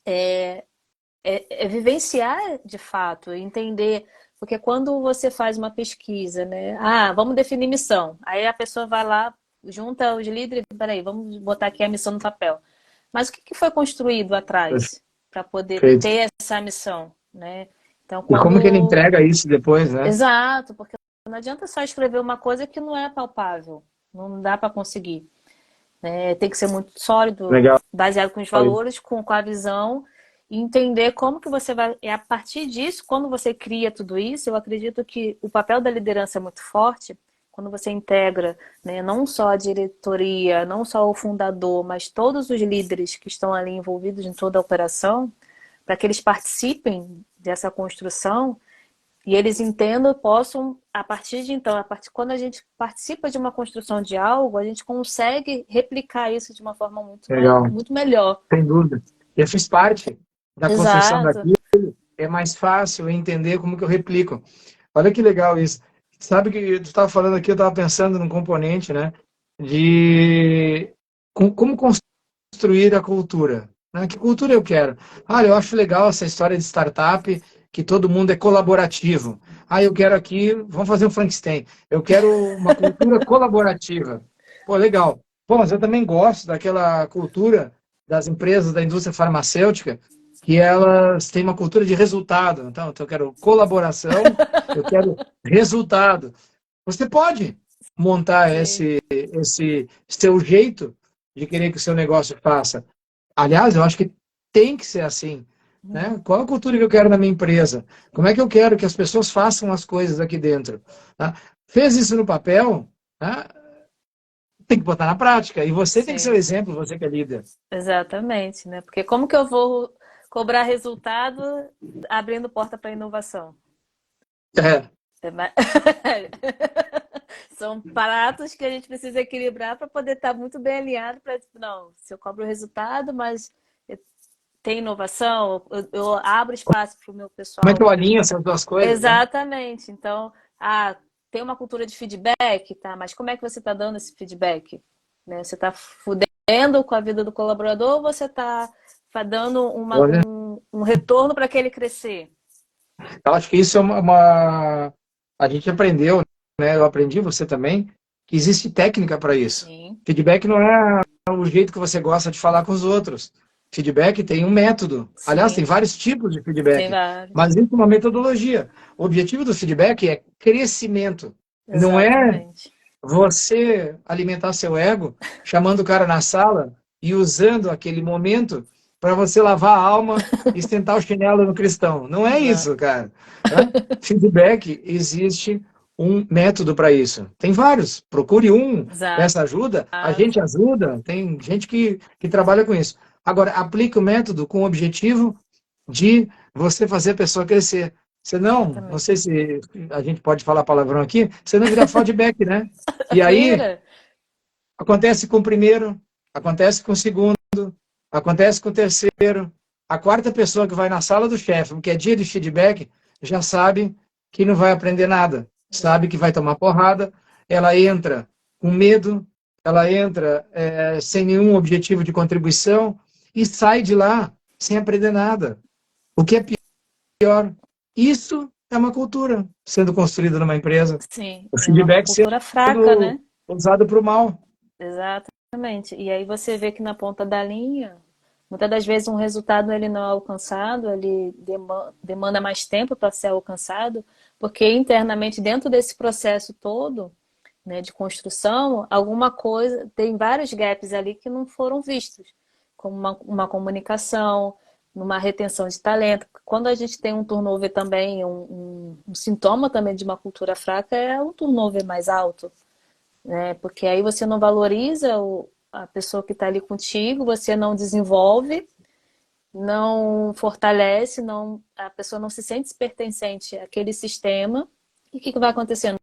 É vivenciar de fato, entender. Porque quando você faz uma pesquisa, né? Ah, vamos definir missão. Aí a pessoa vai lá, junta os líderes, peraí, vamos botar aqui a missão no papel. Mas o que foi construído atrás para poder Perfeito. ter essa missão, né? Então, E como que ele quando... entrega isso depois, né? Exato, porque não adianta só escrever uma coisa que não é palpável. Não dá para conseguir. Tem que ser muito sólido, Legal. baseado com os valores, com a visão, e entender como que você vai... E a partir disso, quando você cria tudo isso, eu acredito que o papel da liderança é muito forte, quando você integra, né, não só a diretoria, não só o fundador, mas todos os líderes que estão ali envolvidos em toda a operação, para que eles participem dessa construção, e eles entendam, possam, a partir de então, quando a gente participa de uma construção de algo, a gente consegue replicar isso de uma forma Legal. muito melhor. Sem dúvida. Eu fiz parte da construção Exato. daqui, é mais fácil entender como que eu replico. Olha que legal isso. Sabe que tu estava falando aqui, eu estava pensando num componente, né? De como construir a cultura. Né? Que cultura eu quero? Ah, eu acho legal essa história de startup, que todo mundo é colaborativo. Ah, eu quero aqui, vamos fazer um Frankenstein. Eu quero uma cultura colaborativa. Pô, legal. Pô, mas eu também gosto daquela cultura das empresas da indústria farmacêutica, que elas têm uma cultura de resultado. Então eu quero colaboração, eu quero resultado. Você pode montar Sim. esse seu jeito de querer que o seu negócio faça. Aliás, eu acho que tem que ser assim. Né? Qual a cultura que eu quero na minha empresa? Como é que eu quero que as pessoas façam as coisas aqui dentro? Tá? Fez isso no papel, tá? Tem que botar na prática. E você tem que ser o Sim, exemplo, você que é líder. exatamente, né? Porque como que eu vou cobrar resultado abrindo porta para inovação? É, É ma- São pratos que a gente precisa equilibrar para poder estar muito bem alinhado para, não, se eu cobro o resultado, mas tem inovação, eu abro espaço para o meu como é que pessoal. eu alinho essas duas coisas, né? Exatamente. Então, tem uma cultura de feedback, tá? Mas como é que você está dando esse feedback? Né? Você está fudendo com a vida do colaborador ou você está dando Olha, um retorno para que ele crescer? eu acho que isso é a gente aprendeu, né? Eu aprendi, você também, que existe técnica para isso. Sim, Feedback não é o jeito que você gosta de falar com os outros. Feedback tem um método. Aliás, tem sim, vários tipos de tem feedback, mas vários. isso é uma metodologia. O objetivo do feedback é crescimento. Não é Exatamente. você alimentar seu ego, chamando o cara na sala e usando aquele momento para você lavar a alma e sentar o chinelo no cristão. Não é Não. isso, cara. Tá? Feedback, existe um método para isso. Tem vários. Procure um, Exato. peça ajuda. A gente ajuda, tem gente que trabalha com isso. Agora, aplique o método com o objetivo de você fazer a pessoa crescer. Senão, não Exatamente. sei se a gente pode falar palavrão aqui, senão vira feedback, né? E aí, Vira. acontece com o primeiro, acontece com o segundo, acontece com o terceiro. A quarta pessoa que vai na sala do chefe, porque é dia de feedback, já sabe que não vai aprender nada. Sabe que vai tomar porrada, ela entra com medo, ela entra sem nenhum objetivo de contribuição e sai de lá sem aprender nada. O que é pior, isso é uma cultura sendo construída numa empresa. Sim, O é uma feedback cultura fraca, sendo né? usado para o mal. Exatamente. E aí você vê que na ponta da linha, muitas das vezes um resultado ele não é alcançado, ele demanda mais tempo para ser alcançado, porque internamente dentro desse processo todo, né, de construção, alguma coisa, tem vários gaps ali que não foram vistos, como uma comunicação, numa retenção de talento. Quando a gente tem um turnover também, um sintoma também de uma cultura fraca é um turnover mais alto, né? Porque aí você não valoriza a pessoa que está ali contigo, você não desenvolve, não fortalece, a pessoa não se sente pertencente àquele sistema. E o que vai acontecendo?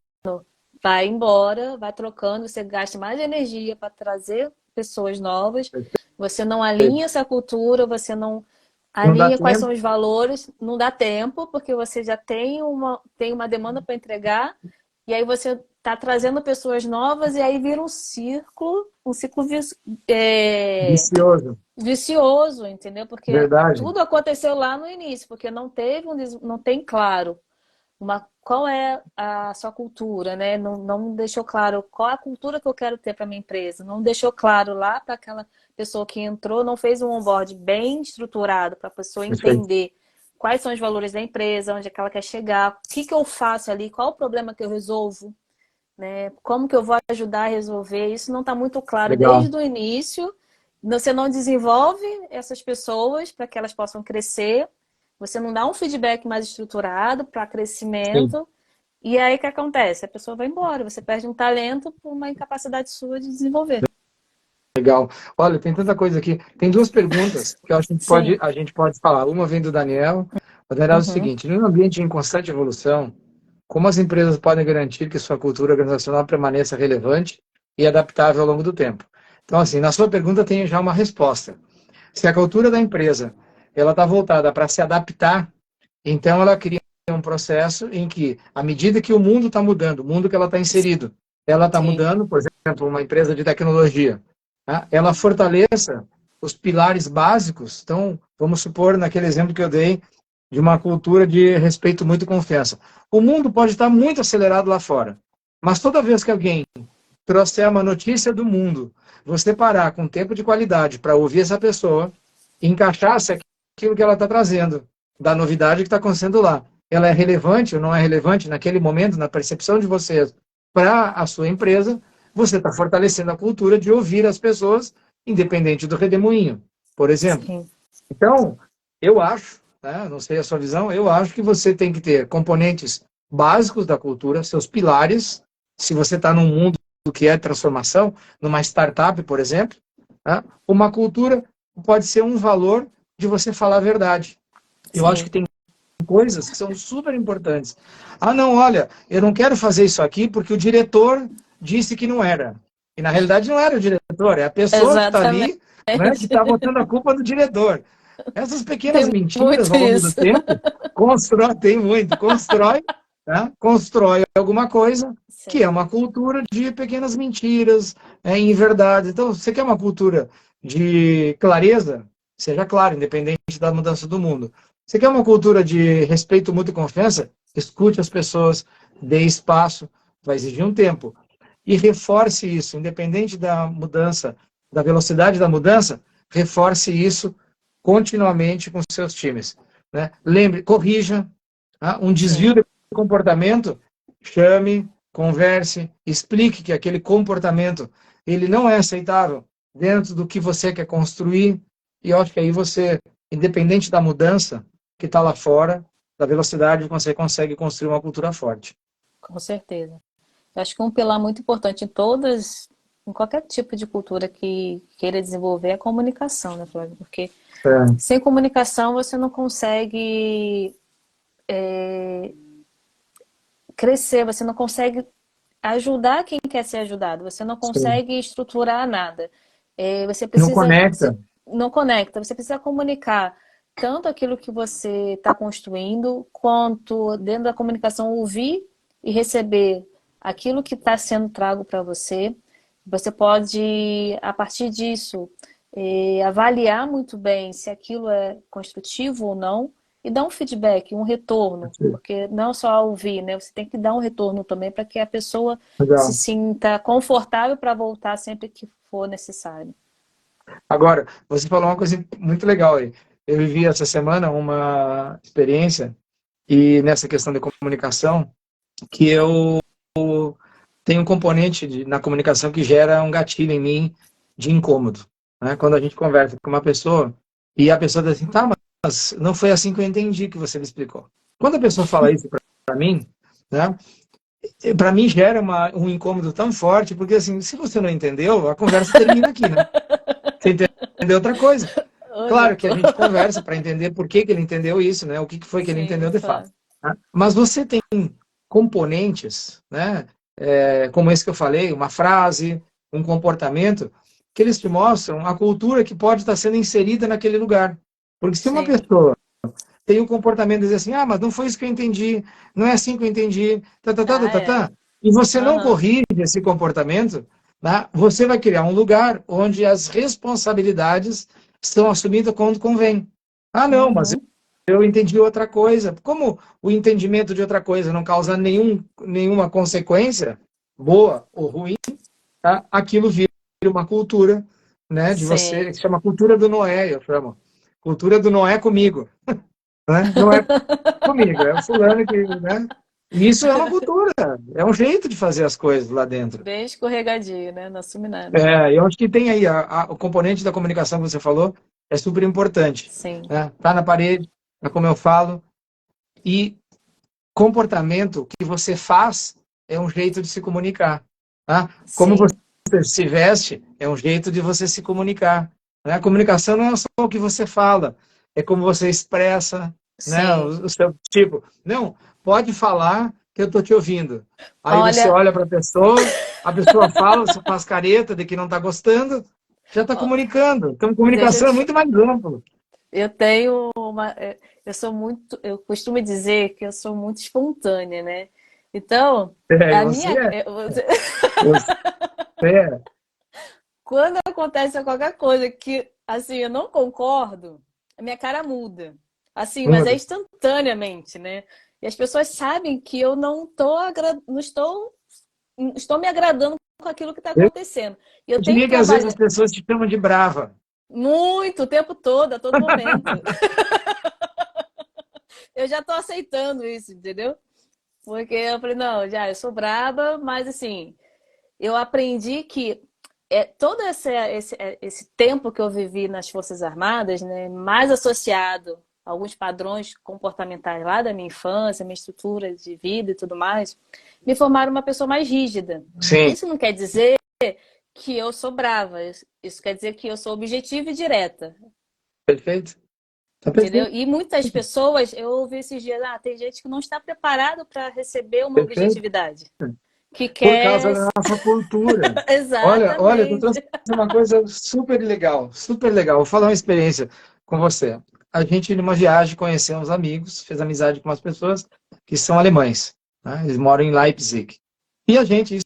Vai embora, vai trocando, você gasta mais energia para trazer pessoas novas, você não alinha essa cultura, você não Não dá alinha quais tempo. são os valores, não dá tempo, porque você já tem uma demanda para entregar, e aí você está trazendo pessoas novas, e aí vira um ciclo Vicioso. vicioso, entendeu? Porque Verdade. tudo aconteceu lá no início, porque não tem claro qual é a sua cultura, né? Não deixou claro qual é a cultura que eu quero ter para minha empresa. Não deixou claro lá para aquela pessoa que entrou, não fez um onboard bem estruturado para a pessoa Perfeito. entender quais são os valores da empresa, onde é que ela quer chegar, o que eu faço ali, qual o problema que eu resolvo, né? Como que eu vou ajudar a resolver. Isso não está muito claro Legal. desde o início. Você não desenvolve essas pessoas para que elas possam crescer. Você não dá um feedback mais estruturado para Sim. crescimento. E aí o que acontece? A pessoa vai embora. Você perde um talento por uma incapacidade sua de desenvolver. Legal. Olha, tem tanta coisa aqui. Tem duas perguntas que eu acho que Sim. a gente pode falar. Uma vem do Daniel. O Daniel é o Uhum. seguinte: num ambiente em constante evolução, como as empresas podem garantir que sua cultura organizacional permaneça relevante e adaptável ao longo do tempo? Então, assim, na sua pergunta tem já uma resposta. Se a cultura da empresa ela está voltada para se adaptar, então ela cria um processo em que, à medida que o mundo está mudando, o mundo que ela está inserido, ela está Sim. mudando, por exemplo, uma empresa de tecnologia, tá? Ela fortaleça os pilares básicos. Então, vamos supor, naquele exemplo que eu dei, de uma cultura de respeito, muito confiança. O mundo pode estar muito acelerado lá fora, mas toda vez que alguém trouxer uma notícia do mundo, você parar com tempo de qualidade para ouvir essa pessoa, encaixar se aquilo que ela está trazendo, da novidade que está acontecendo lá, ela é relevante ou não é relevante naquele momento, na percepção de vocês, para a sua empresa, você está fortalecendo a cultura de ouvir as pessoas, independente do redemoinho, por exemplo. Sim. Então, eu acho, né, não sei a sua visão, eu acho que você tem que ter componentes básicos da cultura, seus pilares, se você está num mundo que é transformação, numa startup, por exemplo, né, uma cultura pode ser um valor de você falar a verdade. Eu acho que Sim. tem coisas que são super importantes. Ah, não, olha, eu não quero fazer isso aqui porque o diretor disse que não era. E na realidade não era o diretor, é a pessoa que está Exatamente. ali, né, que está botando a culpa do diretor. Essas pequenas Tem mentiras muito ao longo do isso. tempo tem muito, né, constrói alguma coisa que é Sim. uma cultura de pequenas mentiras, em verdade. Então, você quer uma cultura de clareza? Seja claro, independente da mudança do mundo. Você quer uma cultura de respeito mútuo e confiança? Escute as pessoas, dê espaço, vai exigir um tempo. E reforce isso, independente da mudança, da velocidade da mudança, reforce isso continuamente com seus times. Né? Lembre, corrija, tá? Um Sim. desvio de comportamento, chame, converse, explique que aquele comportamento ele não é aceitável dentro do que você quer construir, e eu acho que aí você, independente da mudança que está lá fora, da velocidade, você consegue construir uma cultura forte. Com certeza. Eu acho que um pilar muito importante em qualquer tipo de cultura que queira desenvolver é a comunicação, né, Flávio? Porque É, sem comunicação você não consegue crescer, você não consegue ajudar quem quer ser ajudado, você não sim. consegue estruturar nada. Você Não precisa, conecta. não conecta, você precisa comunicar tanto aquilo que você está construindo, quanto dentro da comunicação ouvir e receber aquilo que está sendo trago para você. Você pode, a partir disso, avaliar muito bem se aquilo é construtivo ou não e dar um feedback, um retorno, porque não só ouvir, né? Você tem que dar um retorno também para que a pessoa se Legal. sinta confortável para voltar sempre que for necessário. Agora, você falou uma coisa muito legal aí. Eu vivi essa semana uma experiência, e nessa questão de comunicação, que eu tenho um componente na comunicação que gera um gatilho em mim de incômodo. Né? Quando a gente conversa com uma pessoa e a pessoa diz assim, tá, mas não foi assim que eu entendi que você me explicou. Quando a pessoa fala isso para mim, né, para mim gera um incômodo tão forte, porque assim, se você não entendeu, a conversa termina aqui, né? Você entendeu outra coisa. Olha, Claro que pô. a gente conversa para entender por que ele entendeu isso, né? O que foi que ele Sim, entendeu de fato. claro. Tá? Mas você tem componentes, né? Como esse que eu falei, uma frase, um comportamento, que eles te mostram a cultura que pode estar sendo inserida naquele lugar. Porque se uma Sim. pessoa tem um comportamento de dizer assim, mas não foi isso que eu entendi, não é assim que eu entendi, Ah, é. e você não Aham. corrige esse comportamento, né, você vai criar um lugar onde as responsabilidades são assumidas quando convém. Ah, não, mas Uhum. eu entendi outra coisa. Como o entendimento de outra coisa não causa nenhuma consequência, boa ou ruim, tá? Aquilo vira uma cultura, né, de você, que Sim. se chama cultura do Noé, eu chamo. Cultura do Noé comigo, né? Não é comigo, é o fulano que, né? E isso é uma cultura, é um jeito de fazer as coisas lá dentro. Bem escorregadio, né? Não assume nada. É, eu acho que tem aí o componente da comunicação que você falou é super importante, Sim. né? Tá na parede, é como eu falo, e comportamento que você faz é um jeito de se comunicar, tá? Como você Sim. se veste é um jeito de você se comunicar, né? A comunicação não é só o que você fala, é como você expressa, né? Sim. O seu tipo. Não, pode falar que eu estou te ouvindo. Aí você Olha, olha para a pessoa fala, você faz careta de que não está gostando, já está ó, comunicando. Então, deixa eu comunicação é te muito mais amplo. Eu tenho uma. Eu sou muito. Eu costumo dizer que eu sou muito espontânea, né? Então, É, e a você minha. é. Você é. Quando acontece qualquer coisa que, assim, eu não concordo, a minha cara muda. Assim, mas é Muda. instantaneamente, né? E as pessoas sabem que eu não estou me agradando com aquilo que está acontecendo. E eu Eu tenho diria que às vezes as trabalhado pessoas te chamam de brava. muito, o tempo todo, a todo momento. Eu já estou aceitando isso, entendeu? Porque eu falei, não, já, eu sou braba, mas assim, eu aprendi que todo esse tempo que eu vivi nas Forças Armadas, né, mais associado a alguns padrões comportamentais lá da minha infância, minha estrutura de vida e tudo mais, me formaram uma pessoa mais rígida. Sim, Isso não quer dizer que eu sou brava, isso quer dizer que eu sou objetiva e direta. perfeito. Tá Entendeu? perfeito, E muitas pessoas, eu ouvi esses dias, tem gente que não está preparado para receber uma perfeito. objetividade, que Por causa quer. da nossa cultura. Olha, tu trouxe Exatamente. uma coisa super legal, super legal. Vou falar uma experiência com você. A gente, numa viagem, conheceu uns amigos, fez amizade com umas pessoas que são alemães, né? Eles moram em Leipzig. E a gente,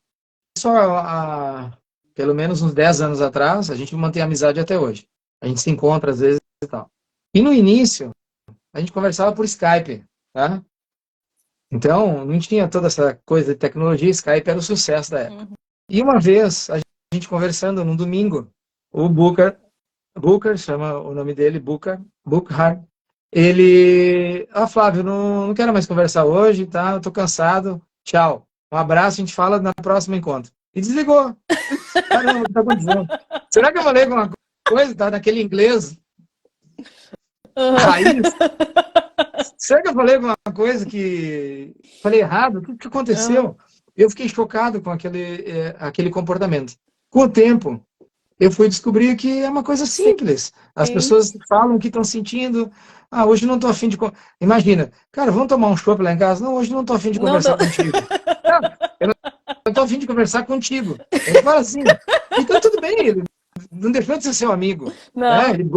isso há pelo menos uns 10 anos atrás, a gente mantém amizade até hoje. A gente se encontra às vezes e tal. E no início, a gente conversava por Skype, tá? Então, não tinha toda essa coisa de tecnologia, Skype era o sucesso da época. Uhum. E uma vez, a gente conversando num domingo, o Booker, chama o nome dele, Buchar, ele, Flávio, não quero mais conversar hoje, tá? Eu tô cansado, tchau. Um abraço, a gente fala na próxima encontro. E desligou. Caramba, o que tá acontecendo? Será que eu falei alguma coisa, tá? Naquele inglês Uhum. raiz? Será que eu falei alguma coisa que falei errado? O que Uhum. aconteceu? Eu fiquei chocado com aquele comportamento. Com o tempo, eu fui descobrir que é uma coisa simples. As Sim. pessoas falam o que estão sentindo. Ah, hoje não estou afim de. Imagina, cara, vamos tomar um chopp lá em casa? Não, hoje não estou afim de Não dou. conversar contigo. Não, eu não estou afim de conversar contigo. Ele fala assim. Então, tudo bem, ele não deixou de ser seu amigo. Né? Não. Ele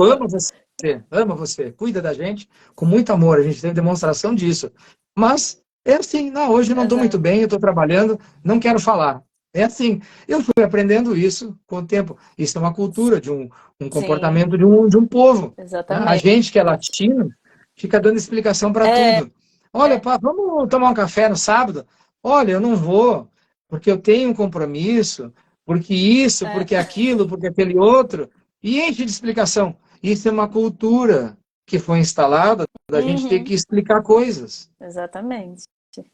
ama você, cuida da gente com muito amor. A gente tem demonstração disso. Mas é assim, não, hoje eu não estou muito Exato. bem, eu estou trabalhando, não quero falar. É assim. Eu fui aprendendo isso com o tempo. Isso é uma cultura de um Sim, comportamento de um povo. Né? A exatamente. gente que é latino fica dando explicação para É, tudo. Olha, pá, vamos tomar um café no sábado? Olha, eu não vou, porque eu tenho um compromisso, porque isso, é, porque aquilo, porque aquele outro, e enche de explicação. Isso é uma cultura que foi instalada da gente ter uhum, que explicar coisas. exatamente.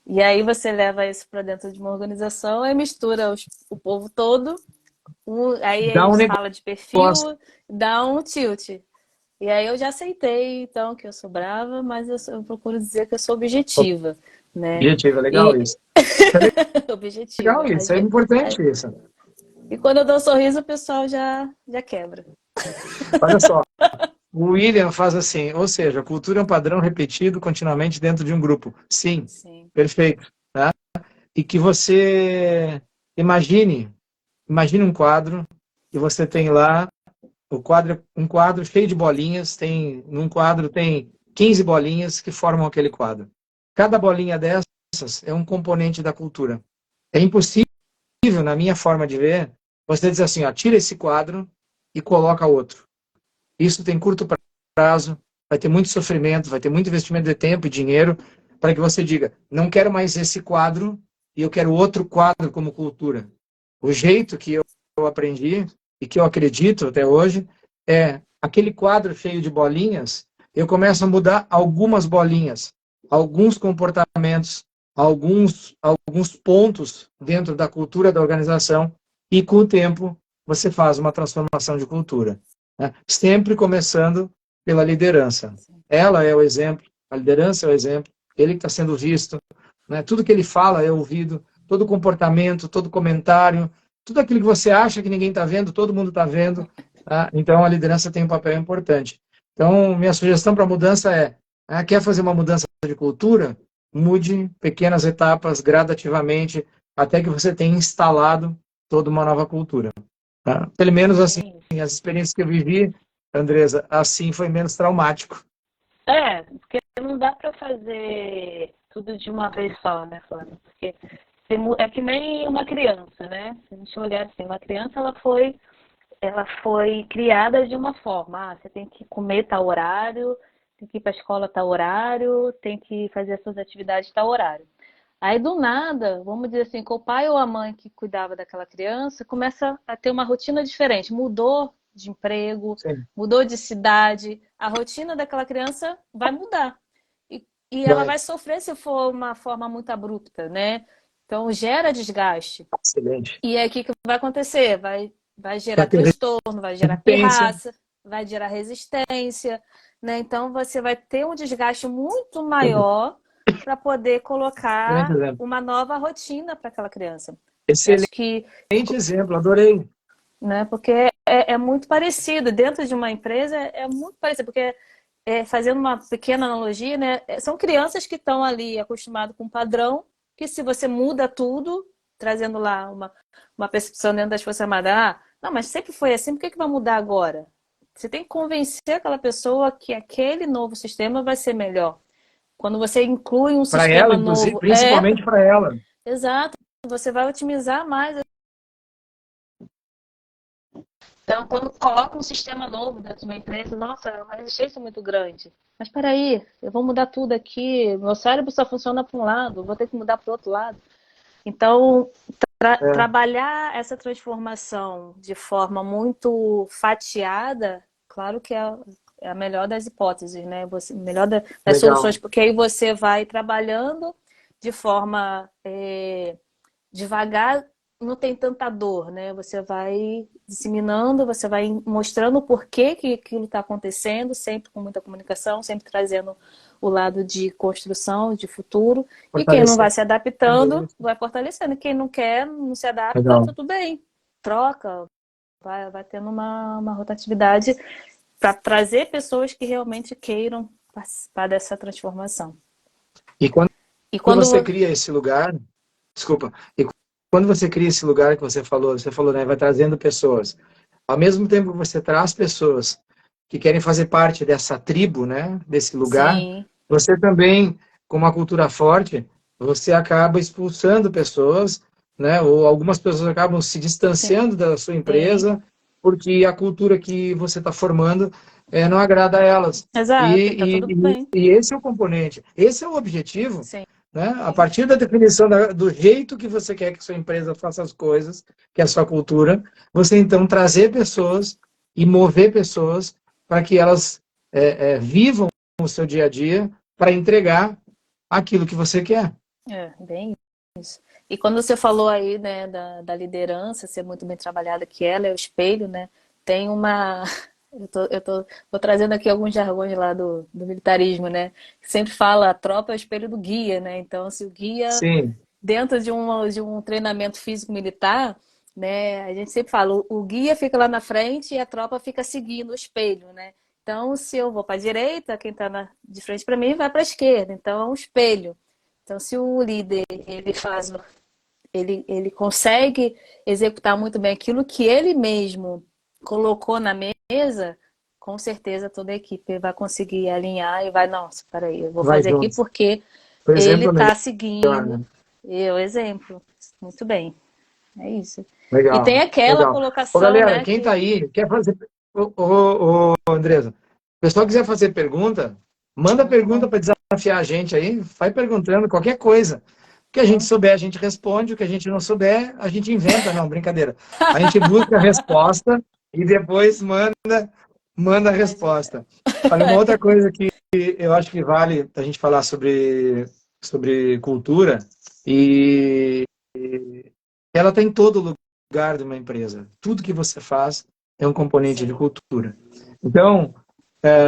E aí você leva isso para dentro de uma organização e mistura o povo todo, aí a Dá um gente fala de negócio. perfil, dá um tilt. E aí eu já aceitei, então, que eu sou brava, mas eu procuro dizer que eu sou objetiva, né? Objetivo, é legal E isso. É legal objetiva. isso, é importante isso. E quando eu dou um sorriso, o pessoal já quebra. Olha só, o William faz assim, ou seja, a cultura é um padrão repetido continuamente dentro de um grupo. Sim, Sim. perfeito. E que você imagine um quadro e você tem lá um quadro cheio de bolinhas, num quadro tem 15 bolinhas que formam aquele quadro. Cada bolinha dessas é um componente da cultura. É impossível, na minha forma de ver, você dizer assim, ó, tira esse quadro e coloca outro. Isso tem curto prazo, vai ter muito sofrimento, vai ter muito investimento de tempo e dinheiro para que você diga, não quero mais esse quadro e eu quero outro quadro como cultura. O jeito que eu aprendi e que eu acredito até hoje é aquele quadro cheio de bolinhas, eu começo a mudar algumas bolinhas, alguns comportamentos, alguns pontos dentro da cultura da organização e com o tempo você faz uma transformação de cultura, né? Sempre começando pela liderança. Ela é o exemplo, a liderança é o exemplo, ele que está sendo visto, né? Tudo que ele fala é ouvido, todo comportamento, todo comentário, tudo aquilo que você acha que ninguém está vendo, todo mundo está vendo, tá? Então a liderança tem um papel importante. Então, minha sugestão para a mudança é, quer fazer uma mudança de cultura? Mude pequenas etapas, gradativamente, até que você tenha instalado toda uma nova cultura. Tá? Pelo menos assim, as experiências que eu vivi, Andresa, assim foi menos traumático. Porque não dá para fazer tudo de uma vez só, né, Flávio? Porque é que nem uma criança, né? Se a gente olhar assim, uma criança ela foi criada de uma forma. Você tem que comer tal horário, tem que ir para a escola tal horário, tem que fazer as suas atividades tal horário. Aí do nada, vamos dizer assim, que o pai ou a mãe que cuidava daquela criança começa a ter uma rotina diferente, mudou de emprego, Sim. mudou de cidade, a rotina daquela criança vai mudar. E ela Vai. vai sofrer se for uma forma muito abrupta, né? Então gera desgaste. Excelente. E aí o que vai acontecer? Vai gerar Vai ter transtorno, vai gerar resistência. pirraça, vai gerar resistência, né? Então você vai ter um desgaste muito maior para poder Excelente colocar exemplo. uma nova rotina para aquela criança. Eu Excelente acho que, exemplo, adorei. né? Porque é muito parecido dentro de uma empresa, é muito parecido, porque fazendo uma pequena analogia, né? São crianças que estão ali acostumadas com um padrão, que se você muda tudo, trazendo lá uma percepção dentro das Forças Armadas, não, mas sempre foi assim, por que vai mudar agora? Você tem que convencer aquela pessoa que aquele novo sistema vai ser melhor. Quando você inclui um Para ela, sistema inclusive, novo, principalmente para ela. exato, você vai otimizar mais. Então, quando coloca um sistema novo dentro de uma empresa, nossa, é uma resistência muito grande. Mas peraí, eu vou mudar tudo aqui, meu cérebro só funciona para um lado, vou ter que mudar para o outro lado. Então, É, trabalhar essa transformação de forma muito fatiada, claro que é a melhor das hipóteses, né? Melhor das legal. soluções, porque aí você vai trabalhando de forma devagar, não tem tanta dor, né? Você vai disseminando, você vai mostrando o porquê que aquilo está acontecendo, sempre com muita comunicação, sempre trazendo o lado de construção, de futuro. E quem não vai Fortalecendo se adaptando, isso. vai fortalecendo. Quem não quer, não se adapta, Legal. tudo bem. Troca, vai tendo uma rotatividade para trazer pessoas que realmente queiram participar dessa transformação. E quando E você quando. cria esse lugar, desculpa, e quando você cria esse lugar que você falou, né, vai trazendo pessoas. Ao mesmo tempo que você traz pessoas que querem fazer parte dessa tribo, né, desse lugar, Sim, você também, com uma cultura forte, você acaba expulsando pessoas, né, ou algumas pessoas acabam se distanciando da sua sim. empresa porque a cultura que você está formando não agrada a elas. Exato, e tá tudo bem. E esse é o componente, esse é o objetivo, Sim. né? A partir da definição do jeito que você quer que sua empresa faça as coisas, que é a sua cultura, você então trazer pessoas e mover pessoas para que elas vivam o seu dia a dia para entregar aquilo que você quer. Bem isso. E quando você falou aí, né, da liderança ser muito bem trabalhada, que ela é o espelho, né? Tem uma. Vou trazendo aqui alguns jargões lá do militarismo, né? Que sempre fala, a tropa é o espelho do guia, né? Então, se o guia, Sim, dentro de um treinamento físico-militar, né? A gente sempre fala, o guia fica lá na frente e a tropa fica seguindo o espelho, né? Então, se eu vou para a direita, quem está de frente para mim vai para a esquerda. Então, é um espelho. Então, se o líder ele ele consegue executar muito bem aquilo que ele mesmo colocou na mesa, com certeza toda a equipe vai conseguir alinhar e vai, nossa, peraí, eu vou Vai fazer aqui junto. porque O ele exemplo é está melhor, seguindo né? o exemplo. Muito bem, é isso. E tem Legal, aquela legal. Ô, colocação, galera, né, quem tá que... aí, quer fazer... Ô, Andresa, o pessoal quiser fazer pergunta, manda pergunta Uhum, para desafiar a gente aí, vai perguntando qualquer coisa. O que a gente uhum. souber, a gente responde, o que a gente não souber, a gente inventa, não, brincadeira. A gente busca a resposta e depois manda a A gente- resposta. Olha, uma outra coisa que eu acho que vale a gente falar sobre cultura, e ela está em todo lugar de uma empresa. Tudo que você faz é um componente de Sim. cultura. Então,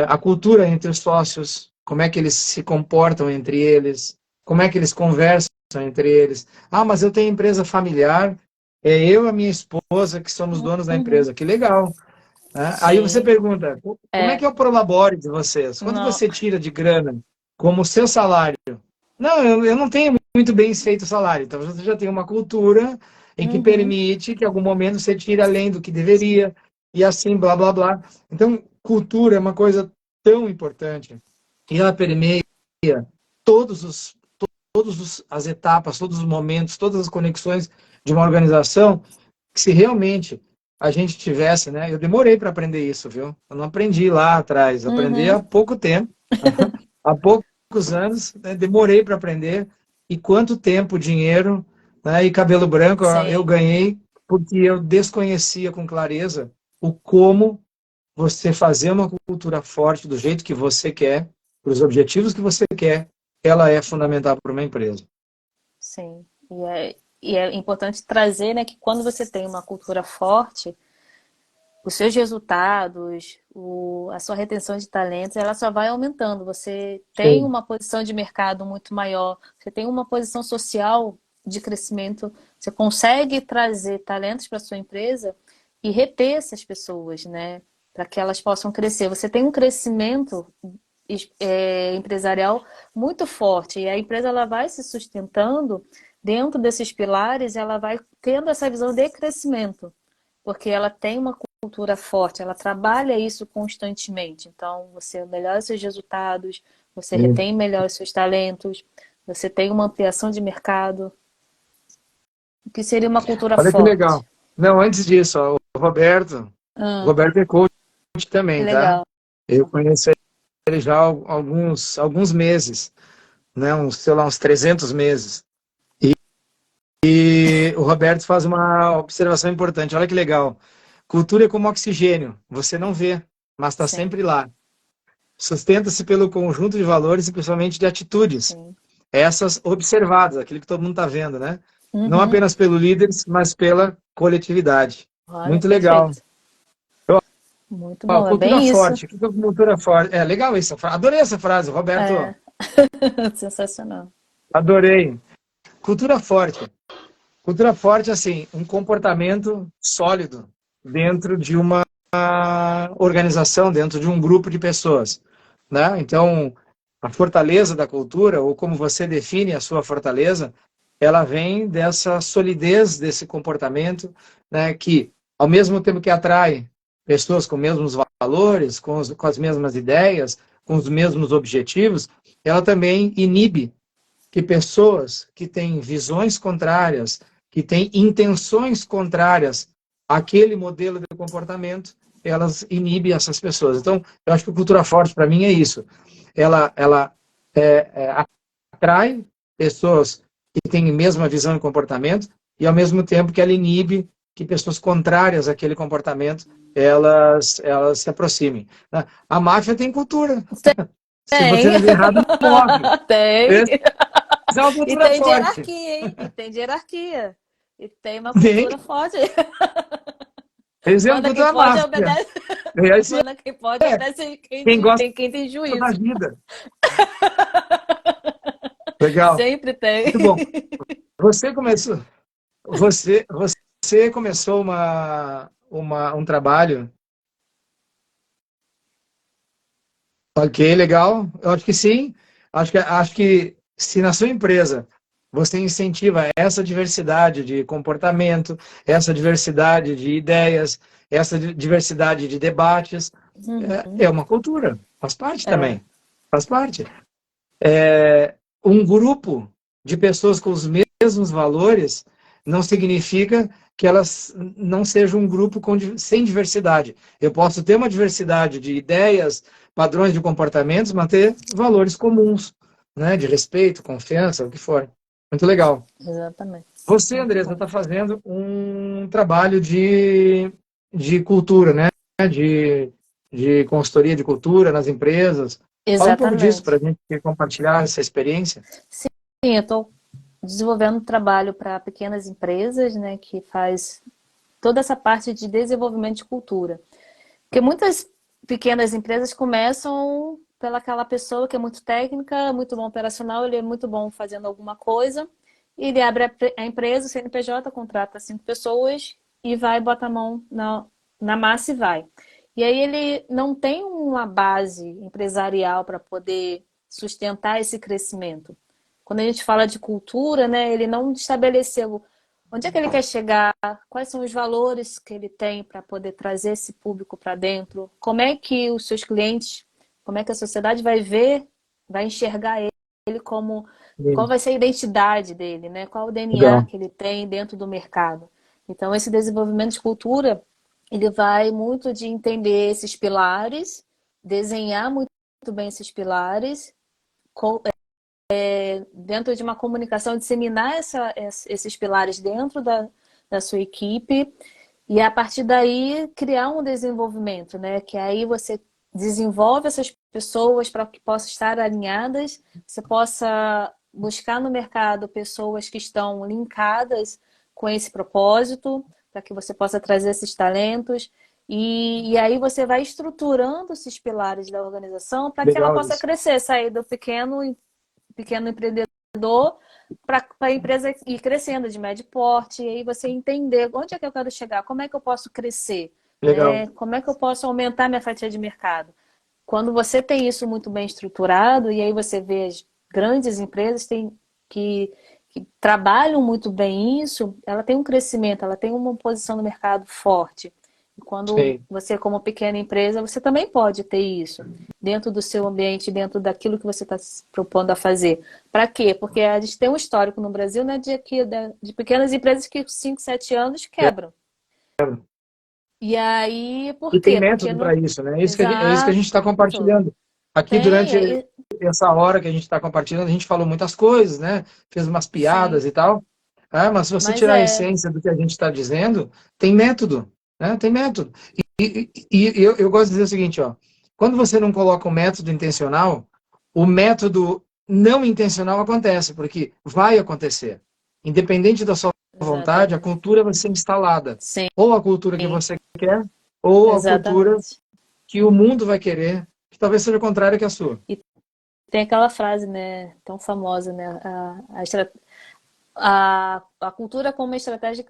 a cultura entre os sócios, como é que eles se comportam entre eles, como é que eles conversam entre eles. Ah, mas eu tenho empresa familiar, é eu e a minha esposa que somos donos da Uhum. empresa. Que legal, né? Aí você Sim. pergunta, como é que É. é o prolabore de vocês? Quanto Não. você tira de grana como seu salário? Não, eu não tenho muito bem feito o salário. Então você já tem uma cultura em que Uhum. permite que em algum momento você tire além do que deveria e assim, blá, blá, blá. Então, cultura é uma coisa tão importante e ela permeia todos os, as etapas, todos os momentos, todas as conexões de uma organização, que se realmente a gente tivesse, né? Eu demorei para aprender isso, viu? Eu não aprendi lá atrás, eu aprendi há Uhum. pouco tempo, há poucos anos, né? Demorei para aprender. E quanto tempo, dinheiro, né? E cabelo branco eu Sim. ganhei porque eu desconhecia com clareza o como você fazer uma cultura forte do jeito que você quer, para os objetivos que você quer, ela é fundamental para uma empresa. Sim. E é importante trazer, né, que quando você tem uma cultura forte, os seus resultados, a sua retenção de talentos, ela só vai aumentando. Você tem Sim. uma posição de mercado muito maior, você tem uma posição social de crescimento, você consegue trazer talentos para sua empresa e reter essas pessoas, né, para que elas possam crescer. Você tem um crescimento empresarial muito forte e a empresa ela vai se sustentando dentro desses pilares, ela vai tendo essa visão de crescimento, porque ela tem uma cultura forte, ela trabalha isso constantemente. Então, você melhora os seus resultados, você retém melhor os seus talentos, você tem uma ampliação de mercado, o que seria uma cultura Olha que legal. forte. Não, antes disso, ó, o Ah, Roberto é coach que também, tá? legal. Eu conheço ele já há alguns meses, né? Uns, sei lá, uns 300 meses. E o Roberto faz uma observação importante. Olha que legal. Cultura é como oxigênio. Você não vê, mas está Sim, sempre lá. Sustenta-se pelo conjunto de valores e principalmente de atitudes. sim. Essas observadas, aquilo que todo mundo está vendo, né? Não Uhum. apenas pelo líderes, mas pela coletividade. Olha, Muito legal. perfeito. Muito Ó, bom, é cultura bem isso. forte. O que é cultura forte? É legal isso. Adorei essa frase, Roberto. É. Sensacional. Adorei. Cultura forte. Cultura forte, assim, um comportamento sólido dentro de uma organização, dentro de um grupo de pessoas, né? Então, a fortaleza da cultura, ou como você define a sua fortaleza, ela vem dessa solidez desse comportamento, né? Que, ao mesmo tempo que atrai pessoas com os mesmos valores, com as mesmas ideias, com os mesmos objetivos, ela também inibe que pessoas que têm visões contrárias, que têm intenções contrárias àquele modelo de comportamento, elas inibem essas pessoas. Então, eu acho que a cultura forte, para mim, é isso. Ela atrai pessoas que têm a mesma visão e comportamento e, ao mesmo tempo, que ela inibe que pessoas contrárias àquele comportamento elas se aproximem. A máfia tem cultura. Se você Tem. viver errado, morre. Tem. Essa é uma E cultura tem de forte. hierarquia, hein? E tem de hierarquia. E tem uma Tem. cultura forte. Exemplo Manda quem da pode, máfia. obedece. Esse Manda quem pode, é obedece quem gosta quem tem da juízo. vida. Legal. Sempre tem. Muito bom. Você começou, você começou um trabalho. Ok, legal. Eu acho que sim. Acho que se na sua empresa você incentiva essa diversidade de comportamento, essa diversidade de ideias, essa diversidade de debates. Uhum. É uma cultura, faz parte É, também, faz parte. Um grupo de pessoas com os mesmos valores não significa que elas não sejam um grupo sem diversidade. Eu posso ter uma diversidade de ideias, padrões de comportamentos, mas ter valores comuns, né? De respeito, confiança, o que for. Muito legal. exatamente. Você, Muito Andresa, bom. está fazendo um trabalho de cultura, né? De, de consultoria de cultura nas empresas. Fala um pouco disso para Exatamente. a gente compartilhar essa experiência. Sim, eu estou desenvolvendo um trabalho para pequenas empresas, né, que faz toda essa parte de desenvolvimento de cultura. Porque muitas pequenas empresas começam pelaquela pessoa que é muito técnica, muito bom operacional, ele é muito bom fazendo alguma coisa, e ele abre a empresa, o CNPJ, contrata 5 pessoas e vai, bota a mão na massa e vai. E aí ele não tem uma base empresarial para poder sustentar esse crescimento. Quando a gente fala de cultura, né, ele não estabeleceu onde é que ele quer chegar, quais são os valores que ele tem para poder trazer esse público para dentro, como é que os seus clientes, como é que a sociedade vai ver, vai enxergar ele como, qual Sim, vai ser a identidade dele, né? Qual o DNA legal. que ele tem dentro do mercado. Então, esse desenvolvimento de cultura, ele vai muito de entender esses pilares, desenhar muito bem esses pilares, dentro de uma comunicação, disseminar esses pilares dentro da sua equipe e a partir daí criar um desenvolvimento, né? Que aí você desenvolve essas pessoas para que possam estar alinhadas, você possa buscar no mercado pessoas que estão linkadas com esse propósito, para que você possa trazer esses talentos. E aí você vai estruturando esses pilares da organização para que ela Legal possa isso. crescer, sair do pequeno empreendedor para a empresa ir crescendo de médio porte, e aí você entender onde é que eu quero chegar, como é que eu posso crescer, Legal. né? Como é que eu posso aumentar minha fatia de mercado. Quando você tem isso muito bem estruturado, e aí você vê as grandes empresas que trabalham muito bem isso, ela tem um crescimento, ela tem uma posição no mercado forte. E quando Sim. você, como pequena empresa, você também pode ter isso dentro do seu ambiente, dentro daquilo que você está se propondo a fazer. Para quê? Porque a gente tem um histórico no Brasil, né, de pequenas empresas que 5, 7 anos quebram. E aí, por E tem quê? Porque método para não. isso, né? É isso que a Exato. gente está compartilhando. Aqui, Tem, durante aí, essa hora que a gente está compartilhando, a gente falou muitas coisas, né? Fez umas sim. piadas e tal. Mas se você Mas tirar a é, essência do que a gente está dizendo, tem método, né? Tem método. E eu gosto de dizer o seguinte, ó. Quando você não coloca o método intencional, o método não intencional acontece, porque vai acontecer. Independente da sua vontade, a exatamente. cultura vai ser instalada. Sim, Ou a cultura que você quer, ou a cultura exatamente. que o mundo vai querer, que talvez seja contrária que a sua. E tem aquela frase, né, tão famosa, né? A cultura como a estratégia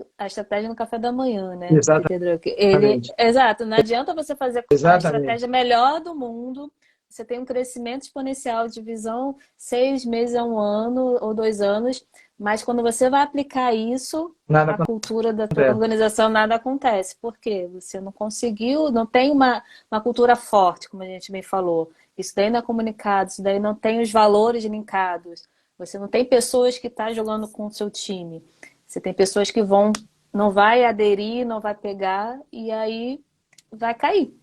no café da manhã, né, do Peter Drucker. Ele, Exatamente. exato, não adianta você fazer a Exatamente. estratégia melhor do mundo, você tem um crescimento exponencial de visão 6 meses a um ano ou 2 anos, mas quando você vai aplicar isso, Nada a cultura da tua acontece. organização nada acontece. Por quê? Você não conseguiu, não tem uma cultura forte, como a gente bem falou. Isso daí não é comunicado, isso daí não tem os valores linkados. Você não tem pessoas que estão jogando com o seu time. Você tem pessoas que não vai aderir, não vai pegar e aí vai cair.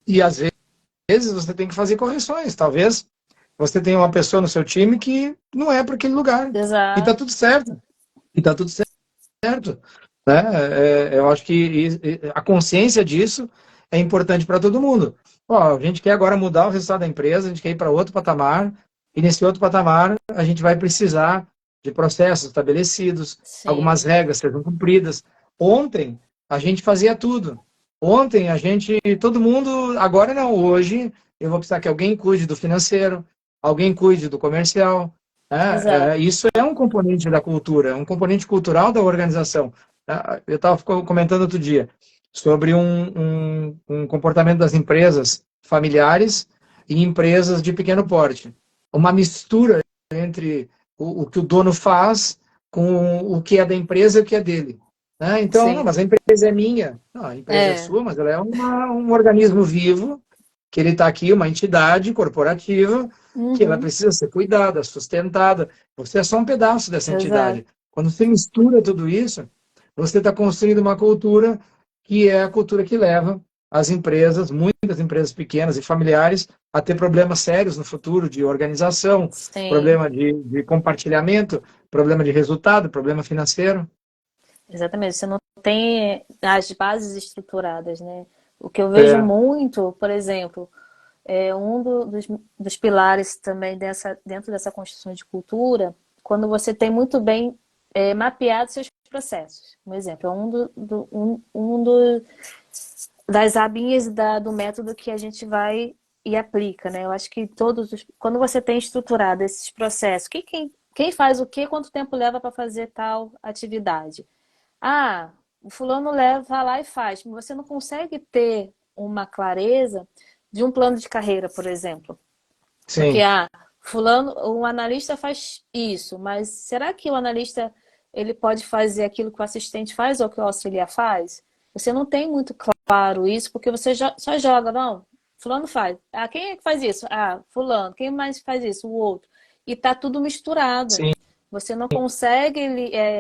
E às vezes você tem que fazer correções. Talvez você tenha uma pessoa no seu time que não é para aquele lugar. E tá Exato, tudo certo. E tá tudo certo. Né? Eu acho que a consciência disso é importante para todo mundo. Ó, a gente quer agora mudar o resultado da empresa, a gente quer ir para outro patamar, e nesse outro patamar a gente vai precisar de processos estabelecidos, algumas sim, regras sejam cumpridas. Ontem a gente fazia tudo. Ontem a gente, todo mundo, agora não, hoje eu vou precisar que alguém cuide do financeiro, alguém cuide do comercial, exato. isso é um componente da cultura, é um componente cultural da organização. Eu estava comentando outro dia sobre um comportamento das empresas familiares e empresas de pequeno porte. Uma mistura entre o que o dono faz com o que é da empresa e o que é dele. Né? Então, não, Sim. mas a empresa é minha. Não, a empresa é É. sua, mas ela é um organismo vivo, que ele está aqui, uma entidade corporativa, que ela Uhum. precisa ser cuidada, sustentada. Você é só um pedaço dessa Exato. entidade. Quando você mistura tudo isso, você está construindo uma cultura que é a cultura que leva as empresas, muitas empresas pequenas e familiares, a ter problemas sérios no futuro de organização, Sim. problema de compartilhamento, problema de resultado, problema financeiro. Exatamente. Você não tem as bases estruturadas, né? O que eu vejo É, muito, por exemplo, é dos pilares também dentro dessa construção de cultura, quando você tem muito bem mapeado seus processos. Um exemplo, é das abinhas do método que a gente vai e aplica, né? Eu acho que quando você tem estruturado esses processos, quem faz o quê, quanto tempo leva para fazer tal atividade? Ah, o fulano vai lá e faz, mas você não consegue ter uma clareza de um plano de carreira, por exemplo. Porque, sim, fulano, o analista faz isso, mas será que o analista ele pode fazer aquilo que o assistente faz ou que o auxiliar faz? Você não tem muito claro isso, porque você só joga, não, fulano faz. Ah, quem é que faz isso? Ah, fulano. Quem mais faz isso? O outro. E tá tudo misturado. sim. Você não consegue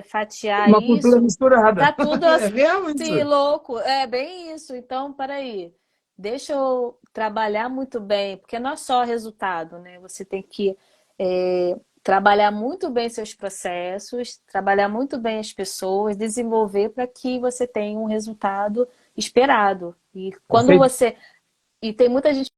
fatiar Uma cultura isso. misturada. Tá tudo É real assim, isso. louco. É bem isso. Então, peraí. Deixa eu trabalhar muito bem, porque não é só resultado, né? Você tem que trabalhar muito bem seus processos, trabalhar muito bem as pessoas, desenvolver para que você tenha um resultado esperado. E quando Perfeito. você. E tem muita gente